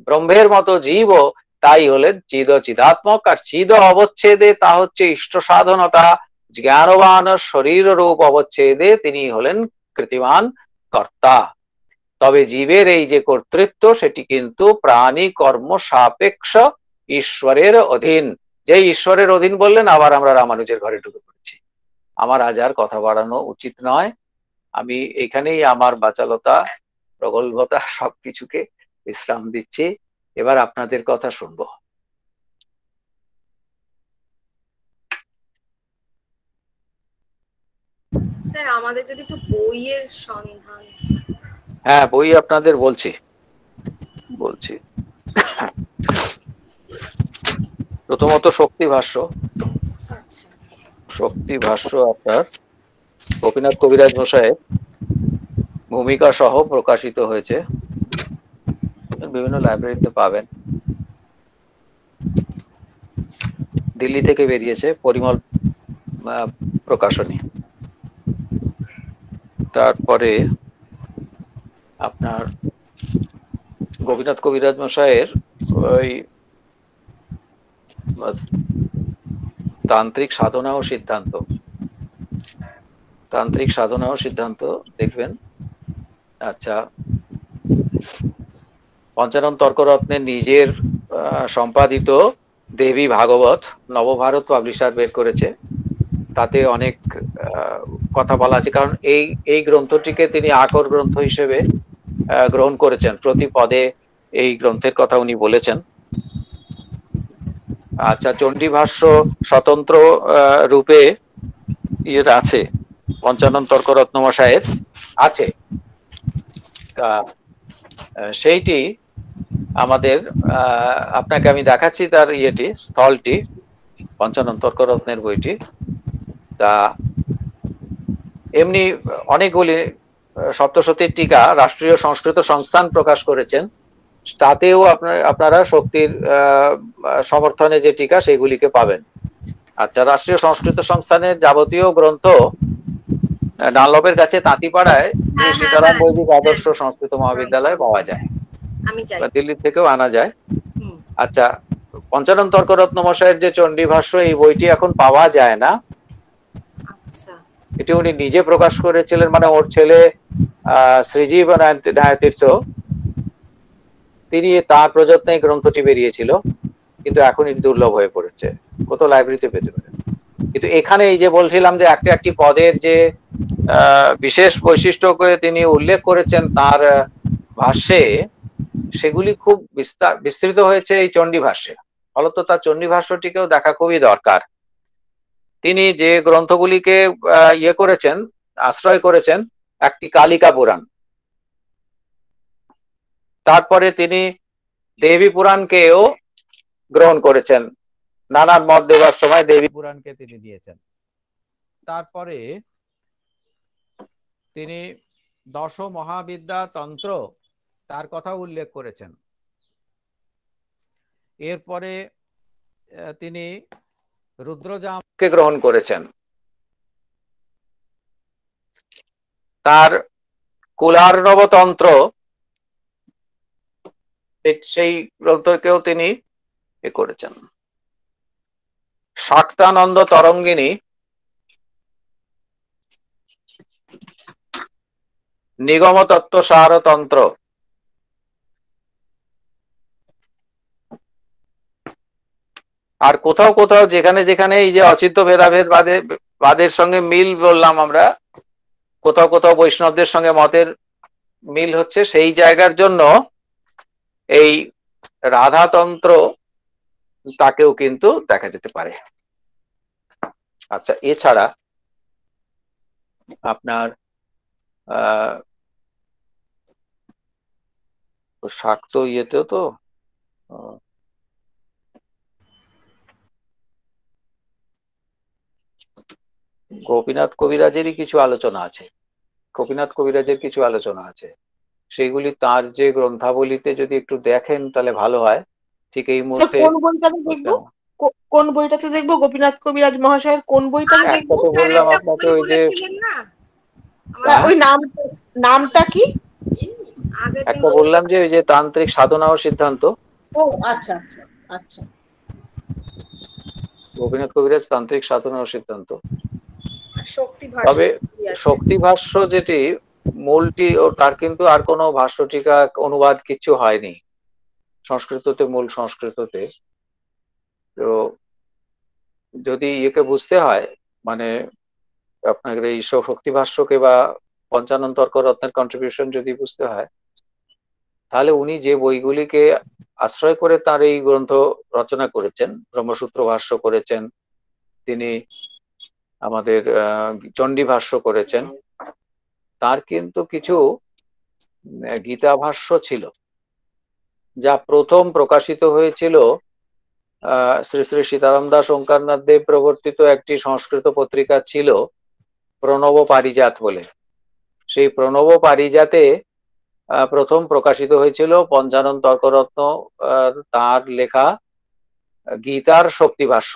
ব্রহ্মের মতো জীবও তাই হলেন চিদ চিদাত্মক, আর চিদ অবচ্ছেদে তা হচ্ছে ইষ্ট সাধনতা, জ্ঞানবান শরীর রূপ অবচ্ছেদে তিনি হলেন কৃতিমান কর্তা। তবে জীবের এই যে কর্তৃত্ব সেটি কিন্তু প্রাণী কর্ম সাপেক্ষ ঈশ্বরের অধীন। যে ঈশ্বরের অধীন বললেন, আবার আমরা রামানুজের ঘরে ঢুকে পড়েছি। আমার আজ আর কথা বাড়ানো উচিত নয়, আমি এখানেই আমার বাচালতা প্রগল্ভতা সবকিছুকে বিশ্রাম দিচ্ছি। এবার আপনাদের কথা শুনবো। স্যার আমাদের যদি একটু বইয়ের সন্ধান। হ্যাঁ, বই আপনাদের বলছি। প্রথমত শক্তি ভাষ্য। শক্তি ভাষ্য আপনার গোপীনাথ কবিরাজ মশাইয়ের ভূমিকা সহ প্রকাশিত হয়েছে, বিভিন্ন লাইব্রেরিতে পাবেন। দিল্লি থেকে বেরিয়েছে, পরিমল প্রকাশনী। তারপরে আপনার গোপীনাথ কবিরাজ মশাইয়ের ওই তান্ত্রিক সাধনা ও সিদ্ধান্ত, তান্ত্রিক সাধনা ও সিদ্ধান্ত দেখবেন। আচ্ছা, পঞ্চানন তর্করত্নের নিজের সম্পাদিত দেবী ভাগবত নবভারত পাবলিশার বের করেছে, তাতে অনেক কথা বলা আছে, কারণ এই গ্রন্থটিকে তিনি আকর গ্রন্থ হিসেবে গ্রহণ করেছেন। প্রতি পদে এই গ্রন্থের কথা উনি বলেছেন। আচ্ছা, চণ্ডী ভাষ্য স্বতন্ত্র রূপে ইয়ের আছে, পঞ্চানন তর্করত্ন মশাইয়ের আছে। সেইটি আমাদের আপনাকে আমি দেখাচ্ছি তার ইয়েটি, স্থলটি, পঞ্চানন তর্করত্নের বইটি। তা এমনি অনেকগুলি সপ্তশতীর টিকা রাষ্ট্রীয় সংস্কৃত সংস্থান প্রকাশ করেছেন, তাতেও আপনারা শক্তির সমর্থনে যে টিকা সেগুলিকে পাবেন। আচ্ছা, রাষ্ট্রীয় সংস্কৃত সংস্থানের যাবতীয় গ্রন্থ ডানলপের কাছে তাঁতিপাড়ায় সীতারাম বৈদিক আদর্শ সংস্কৃত মহাবিদ্যালয়ে পাওয়া যায়, দিল্লি থেকেও আনা যায়। আচ্ছা, পঞ্চানন তর্করত্ন মশাইয়ের যে চণ্ডী ভাষ্য, এই বইটি এখন পাওয়া যায় না। এটি উনি নিজে প্রকাশ করেছিলেন, মানে ওর ছেলে শ্রীজীব ন্যায়তীর্থ, তিনি তার প্রযত্নে এই গ্রন্থটি বেরিয়েছিল, কিন্তু এখন এটি দুর্লভ হয়ে পড়েছে, কোথাও লাইব্রেরিতে পেতে পারেন। কিন্তু এখানে এই যে বলছিলাম যে একটি পদের যে বিশেষ বৈশিষ্ট্য করে তিনি উল্লেখ করেছেন তার ভাষ্যে, সেগুলি খুব বিস্তৃত হয়েছে এই চণ্ডী ভাষ্যে। ফলত তার চণ্ডী ভাষ্যটিকেও দেখা খুবই দরকার। তিনি যে গ্রন্থগুলিকে ইয়ে করেছেন, আশ্রয় করেছেন, একটি কালিকা পুরাণ, তারপরে তিনি দেবী পুরাণকেও গ্রহণ করেছেন, নানান মত দেওয়ার সময় দেবী পুরাণকে তিনি দিয়েছেন। তারপরে তিনি দশ মহাবিদ্যা তন্ত্র তার কথা উল্লেখ করেছেন। এরপরে তিনি রুদ্রজামকে গ্রহণ করেছেন, তার কুলার্ণবতন্ত্র সেই গ্রন্থকেও তিনি এ করেছেন। শাক্তানন্দ তরঙ্গিনী, নিগম তত্ত্ব সারতন্ত্র, আর কোথাও কোথাও যেখানে যেখানে এই যে অচিত্য ভেদাভেদ বাদের সঙ্গে মিল বললাম আমরা, কোথাও কোথাও বৈষ্ণবদের সঙ্গে মতের মিল হচ্ছে, সেই জায়গার জন্য এই রাধাতন্ত্র তাকেও কিন্তু দেখা যেতে পারে। আচ্ছা, এছাড়া আপনার শাক্ত ইয়েতেও তো গোপীনাথ কবিরাজেরই কিছু আলোচনা আছে, গোপীনাথ কবিরাজের কিছু আলোচনা আছে, সেইগুলি তার যে গ্রন্থাবলীতে যদি একটু দেখেন তাহলে ভালো হয়। ঠিক এই মুহূর্তে কোন বইটাতে দেখবো গোপীনাথ কবিরাজ মহাশয়ের কোন বইটাতে দেখবো? বললাম আপনাকে ওই যে ওই নামটা কি একটা বললাম যে ওই যে তান্ত্রিক সাধনা ও সিদ্ধান্ত। ও আচ্ছা আচ্ছা আচ্ছা, গোপীনাথ কবিরাজ তান্ত্রিক সাধনা ও সিদ্ধান্ত। তবে শক্তি ভাষ্য যেটি মূলটি, ও তার কিন্তু আর কোনো ভাষ্য টিকা অনুবাদ কিছু হয়নি সংস্কৃততে, মূল সংস্কৃততে। তো যদি একে বুঝতে হয়, মানে আপনাদের এই শক্তি ভাষ্যকে বা পঞ্চানন তর্ক রত্নের কন্ট্রিবিউশন যদি বুঝতে হয়, তাহলে উনি যে বইগুলিকে আশ্রয় করে তার এই গ্রন্থ রচনা করেছেন, ব্রহ্মসূত্র ভাষ্য করেছেন তিনি, আমাদের চণ্ডী ভাষ্য করেছেন, তার কিন্তু কিছু গীতা ভাষ্য ছিল, যা প্রথম প্রকাশিত হয়েছিল শ্রী শ্রী সীতারাম দাস ওঙ্কারনাথ দেব প্রবর্তিত একটি সংস্কৃত পত্রিকা ছিল প্রণব পারিজাত বলে। সেই প্রণব পারিজাতে প্রথম প্রকাশিত হয়েছিল পঞ্চানন তর্করত্ন তার লেখা গীতার শক্তি ভাষ্য।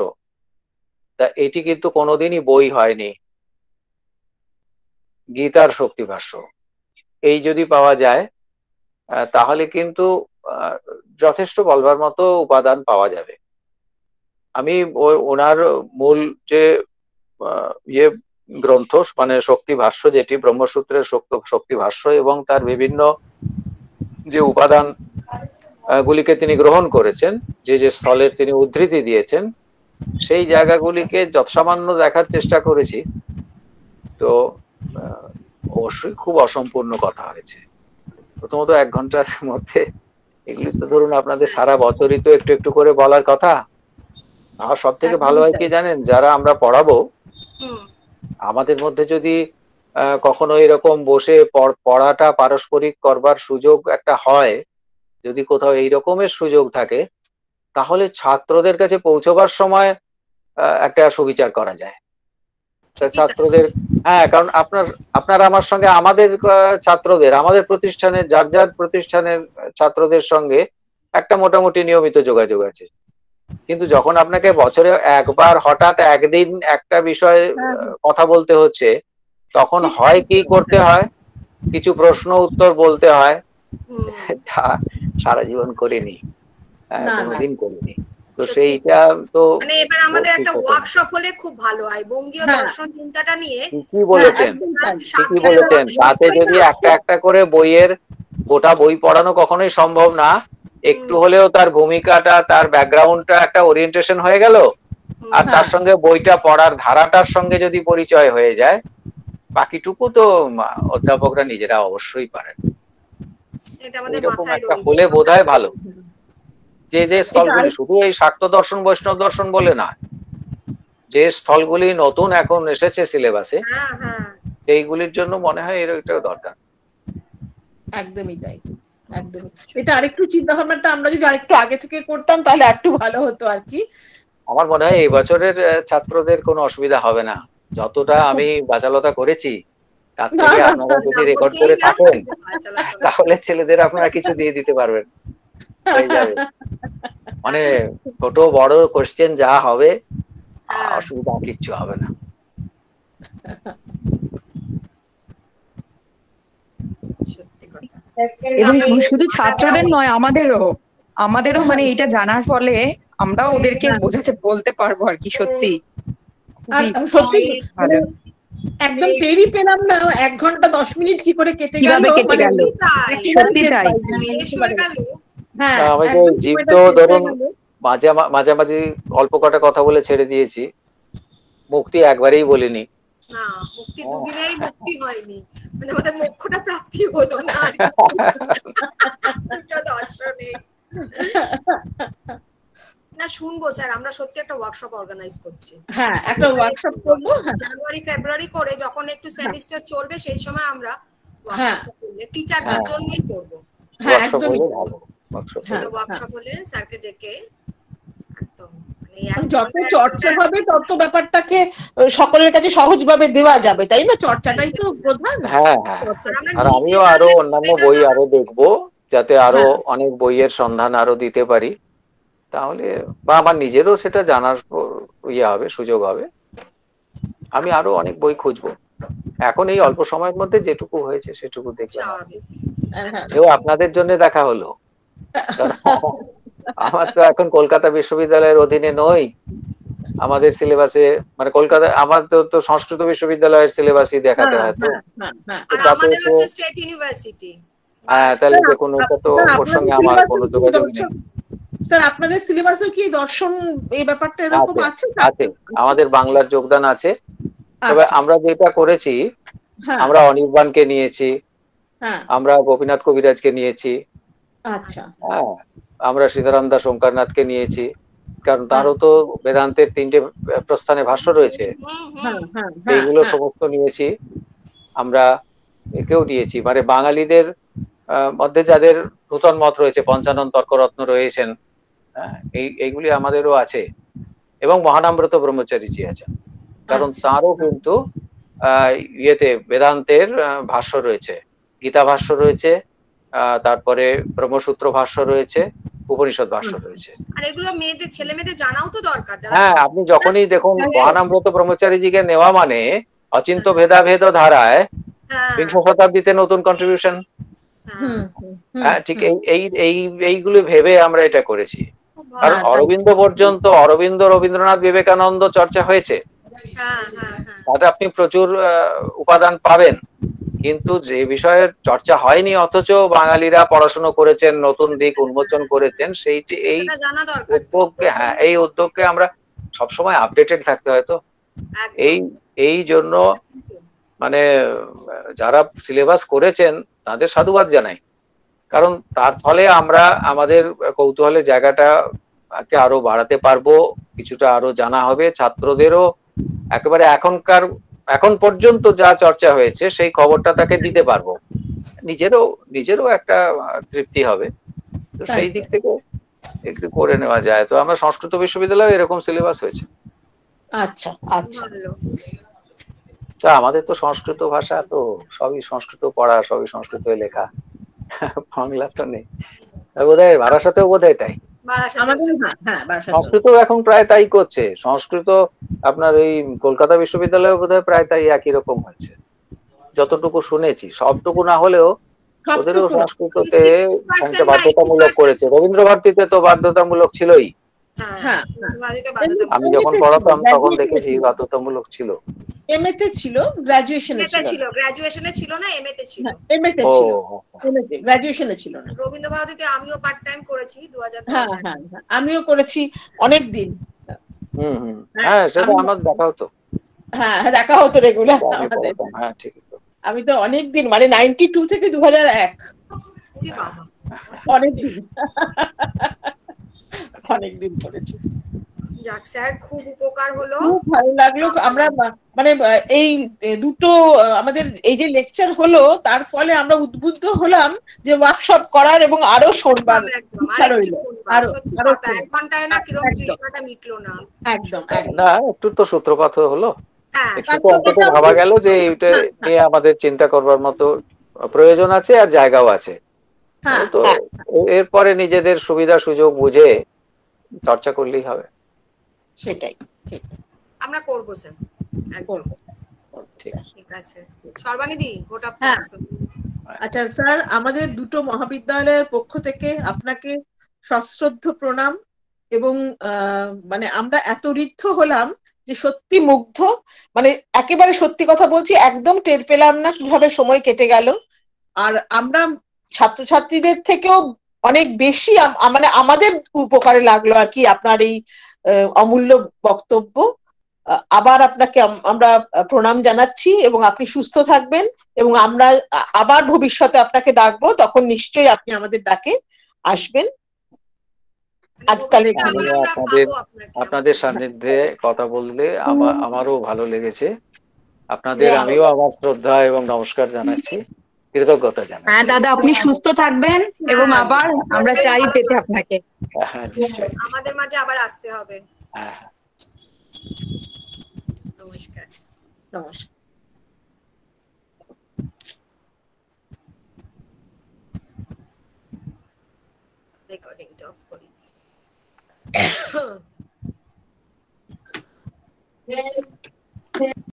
তা এটি কিন্তু কোনোদিনই বই হয়নি, গীতার শক্তি ভাষ্য। এই যদি পাওয়া যায় তাহলে কিন্তু যথেষ্ট বলবার মতো উপাদান পাওয়া যাবে। আমি ওনার মূল যে ইয়ে গ্রন্থ, মানে শক্তি ভাষ্য, যেটি ব্রহ্মসূত্রের শক্তি ভাষ্য, এবং তার বিভিন্ন যে উপাদান গুলিকে তিনি গ্রহণ করেছেন, যে যে স্থলের তিনি উদ্ধৃতি দিয়েছেন, সেই জায়গাগুলিকে যৎসামান্য দেখার চেষ্টা করেছি। তো অবশ্যই খুব অসম্পূর্ণ কথা হয়েছে। প্রথমত 1 ঘন্টার মধ্যে এগুলি তো ধরুন আপনাদের সারা বছরই তো একটু একটু করে বলার কথা। আর সব থেকে ভালো হয় কি জানেন, যারা আমরা পড়াবো আমাদের মধ্যে যদি কখনো এরকম বসে পড়াটা পারস্পরিক করবার সুযোগ একটা হয়, যদি কোথাও এই রকমের সুযোগ থাকে, তাহলে ছাত্রদের কাছে পৌঁছবার সময় একটা সুবিচার করা যায়। ছাত্রদের, হ্যাঁ, কারণ আপনার আমার সঙ্গে আমাদের ছাত্রদের, আমাদের প্রতিষ্ঠানের যার যার প্রতিষ্ঠানের ছাত্রদের সঙ্গে একটা মোটামুটি নিয়মিত যোগাযোগ আছে। কিন্তু যখন আপনাকে বছরে একবার হঠাৎ একদিন একটা বিষয়ে কথা বলতে হচ্ছে, তখন হয় কি করতে হয়, কিছু প্রশ্ন উত্তর বলতে হয়। তা সারা জীবন করিনি, কোনোদিন করিনি। তো সেইটা তো মানে এবার আমাদের একটা ওয়ার্কশপ হলে খুব ভালো হয় বঙ্গীয় দর্শন চিন্তাটা নিয়ে। ঠিকই বলেছেন, ঠিকই বলেছেন। তাতে যদি একটা একটা করে বইয়ের গোটা বই পড়ানো কখনোই সম্ভব না, একটু হলেও তার ভূমিকাটা, তার ব্যাকগ্রাউন্ডটা একটা ওরিয়েন্টেশন হয়ে গেল, আর তার সঙ্গে বইটা পড়ার ধারাটার সঙ্গে যদি পরিচয় হয়ে যায়, বাকিটুকু তো অধ্যাপকরা নিজেরা অবশ্যই পারেন। এরকম একটা হলে বোধহয় ভালো। যে যে স্থলগুলি, শুধু এই শাক্ত দর্শন বৈষ্ণব দর্শন বলে না, যে স্থলগুলি নতুন এখন এসেছে সিলেবাসে, সেইগুলির জন্য মনে হয় এটাও দরকার। একদমই তাই, একদমই। এটা আরেকটু চিন্তা ভাবনাটা আমরা যদি আরেকটু আগে থেকে করতাম তাহলে একটু ভালো হতো আর কি। আমার মনে হয় এই বছরের ছাত্রদের কোনো অসুবিধা হবে না। যতটা আমি বাচালতা করেছি তার থেকে আপনারা যদি রেকর্ড করে থাকেন, তাহলে ছেলেদের আপনারা কিছু দিয়ে দিতে পারবেন, হয়ে যাবে। মানে ছোট বড় কোশ্চেন যা হবে, অসুবিধা কিচ্ছু হবে না। এবং শুধু ছাত্রদের নয়, আমাদেরও মানে এটা জানার ফলে আমরাও ওদেরকে বোঝাতে বলতে পারবো আর কি। সত্যি সত্যি একদম টেরই পেলাম না 1 ঘন্টা 10 মিনিট কি করে কেটে গেল। সত্যি তাই। আমাদের জীব তো ধরুন মাঝামাঝি অল্প কটা কথা বলে ছেড়ে দিয়েছি, মুক্তি একবারেই বলিনি। না, মুক্তি দুদিনেই মুক্তি হয়নি, মানে আমাদের মোক্ষটা প্রাপ্তি হলো না দর্শনে। না, শুনবো স্যার, আমরা সত্যি একটা ওয়ার্কশপ অর্গানাইজ করছি। হ্যাঁ, একটা ওয়ার্কশপ করব জানুয়ারি ফেব্রুয়ারি করে, যখন একটু সেমিস্টার চলবে সেই সময় আমরা ওয়ার্কশপ করব, টিচারদের জন্যই করব। হ্যাঁ, একদমই ওয়ার্কশপ হলে স্যারকে ডেকে একদম যত চর্চা হবে তত ব্যাপারটাকে সকলের কাছে সহজভাবে দেওয়া যাবে, তাই না? চর্চাটাই তো প্রধান। হ্যাঁ হ্যাঁ, আর আমিও আরো অন্যান্য বই আরো দেখবো, যাতে আরো অনেক বইয়ের সন্ধান আরো দিতে পারি, তাহলে বা আমার নিজেরও সেটা জানার ইয়ে হবে, সুযোগ হবে। আমি আরো অনেক বই খুঁজবো। এখন এই অল্প সময়ের মধ্যে যেটুকু হয়েছে সেটুকু দেখলাম। এও আপনাদের জন্য দেখা হলো। আমার তো এখন কলকাতা বিশ্ববিদ্যালয়ের অধীনে নই, আমাদের সিলেবাসে, মানে কলকাতা আমাদের তো সংস্কৃত বিশ্ববিদ্যালয়ের সিলেবাসই দেখাতে হয়। তো আমাদের হচ্ছে স্টেট ইউনিভার্সিটি। হ্যাঁ, তাহলে দেখুন ওটা তো ওর সঙ্গে আমার কোনো যোগাযোগ নেই। স্যার, আপনাদের সিলেবাসে কি দর্শন এই ব্যাপারটা এরকম আছে? আছে, আমাদের বাংলার যোগদান আছে। তবে আমরা যেটা করেছি, আমরা অনির্বাণকে নিয়েছি, আমরা গোপীনাথ কবিরাজকে নিয়েছি, আচ্ছা, হ্যাঁ, আমরা সীতারাম দাস ওঙ্কারনাথকে নিয়েছি, কারণ তারও তো বেদান্তের 3টে প্রস্থানে ভাষ্য রয়েছে, এইগুলো সমস্ত নিয়েছি। আমরা একেও নিয়েছি, মানে বাঙালিদের মধ্যে যাদের নূতন মত রয়েছে, পঞ্চানন তর্করত্ন রয়েছেন, এইগুলি আমাদেরও আছে। এবং মহানামব্রত ব্রহ্মচারীজি আছেন, কারণ তারও কিন্তু ইয়েতে বেদান্তের ভাষ্য রয়েছে, গীতা ভাষ্য রয়েছে, তারপরে ব্রহ্মসূত্র ভাষ্য রয়েছে, উপনিষদ ভাষ্য রয়েছে। আর এগুলো মেয়েদের, ছেলে মেয়েদের জানাও তো দরকার। হ্যাঁ, আপনি যখনই দেখুন মহানামব্রত ব্রহ্মচারীজিকে নেওয়া মানে অচিন্ত ভেদাভেদ ধারায় বিংশ শতাব্দীতে নতুন কন্ট্রিবিউশন। হ্যাঁ, ঠিক এইগুলো ভেবে আমরা এটা করেছি। কারণ অরবিন্দ পর্যন্ত, অরবিন্দ, রবীন্দ্রনাথ, বিবেকানন্দ চর্চা হয়েছে, তাতে আপনি প্রচুর উপাদান পাবেন, কিন্তু যে বিষয়ের চর্চা হয়নি অথচ বাঙালিরা পড়াশোনা করেছেন, নতুন দিক উন্মোচন করেছেন, সেইটি এই উদ্যোগকে, হ্যাঁ, এই উদ্যোগকে আমরা সবসময় আপডেটেড থাকতে হয়। তো এই জন্য মানে যারা সিলেবাস করেছেন তাদের সাধুবাদ জানাই, কারণ তার ফলে আমরা আমাদের কৌতূহলের জায়গাটাকে আরো বাড়াতে পারবো, কিছুটা আরো জানা হবে, ছাত্রদেরও একেবারে এখনকার এখন পর্যন্ত যা চর্চা হয়েছে সেই খবরটা তাকে দিতে পারবো, নিজেরও একটা তৃপ্তি হবে। তো সেই দিক থেকে একটু করে নেওয়া যায়। তো আমরা সংস্কৃত বিশ্ববিদ্যালয়ে এরকম সিলেবাস হয়েছে। আচ্ছা আচ্ছা। ভালো। তা আমাদের তো সংস্কৃত ভাষা, তো সবই সংস্কৃত পড়া, সবই সংস্কৃত লেখা, বাংলা তো নেই। বোধহয় বারাসাতেও বোধহয় তাই। আমাদের হ্যাঁ বারাসাত। সংস্কৃত এখন প্রায় তাই করছে। সংস্কৃত আপনার এই কলকাতা বিশ্ববিদ্যালয়ে বোধহয় প্রায় তাই একই রকম হয়েছে, যতটুকু শুনেছি। সবটুকু না হলেও ওদেরও সংস্কৃততে খানিকটা বাধ্যতামূলক করেছে। রবীন্দ্র ভারতীতে তো বাধ্যতামূলক ছিলই। হ্যাঁ, আমি যখন পড়াতাম তখন দেখেছি বাধ্যতামূলক ছিল। এমএ তে ছিল, গ্রাজুয়েশনে ছিল। গ্রাজুয়েশনে ছিল না, এমএ তে ছিল। এমএ তে ছিল, গ্রাজুয়েশনে ছিল না। রবীন্দ্র ভারতীতে আমিও পার্ট টাইম করেছি 2010 হ্যাঁ হ্যাঁ, আমিও করেছি অনেক দিন। হ্যাঁ, সেটা আমার দেখা হতো। হ্যাঁ, দেখা হতো রেগুলার আমাদের। হ্যাঁ, ঠিক। আমি তো অনেক দিন, মানে 92 থেকে 2001, অনেক দিন অনেক দিন করেছি। যাক স্যার, খুব উপকার হলো, খুব ভালো লাগলো। আমরা মানে এই দুটো আমাদের এই যে লেকচার হলো, তার ফলে আমরা উদ্বুদ্ধ হলাম যে ওয়ার্কশপ করার এবং আরো শুনবার ইচ্ছা রইল। আরো এক ঘন্টায় না কিরকম তৃষ্ণাটা মিটলো না। একদম না, একটু তো সূত্রপাত হলো, হ্যাঁ, একটু তো অন্তত ভাবা গেল যে এটা নিয়ে আমাদের চিন্তা করবার মতো প্রয়োজন আছে আর জায়গাও আছে। তো এরপরে নিজেদের সুবিধা সুযোগ বুঝে চর্চা করলেই হবে। সেটাই আমরা করব স্যার, করব। ঠিক আছে সর্বানিধি, গোটা। আচ্ছা স্যার, আমাদের দুটো মহাবিদ্যালয়ের পক্ষ থেকে আপনাকে সশ্রদ্ধ প্রণাম। এবং মানে আমরা এত ঋদ্ধ হলাম যে সত্যি মুগ্ধ, মানে একেবারে সত্যি কথা বলছি, একদম টের পেলাম না কিভাবে সময় কেটে গেল। আর আমরা ছাত্রছাত্রীদের থেকেও অনেক বেশি মানে আমাদের উপকারে লাগলো আর কি আপনার এই অমূল্য বক্তব্য। আবার আপনাকে আমরা প্রণাম জানাচ্ছি, এবং আপনি সুস্থ থাকবেন, এবং আমরা আবার ভবিষ্যতে আপনাকে ডাকবো, তখন নিশ্চয়ই আপনি আমাদের ডাকে আসবেন। আজকাল আপনাদের সান্নিধ্যে কথা বললে আমারও ভালো লেগেছে। আপনাদের আমিও আমার শ্রদ্ধা এবং নমস্কার জানাচ্ছি, কৃতজ্ঞতা জানাচ্ছি। হ্যাঁ দাদা, আপনি সুস্থ থাকবেন, এবং আবার আমরা চাই পেতে আপনাকে। হ্যাঁ, নিশ্চয়ই। আমাদের মাঝে আবার আসতে হবে। হ্যাঁ, নমস্কার। নমস্কার। রেকর্ডিংটা অফ করি।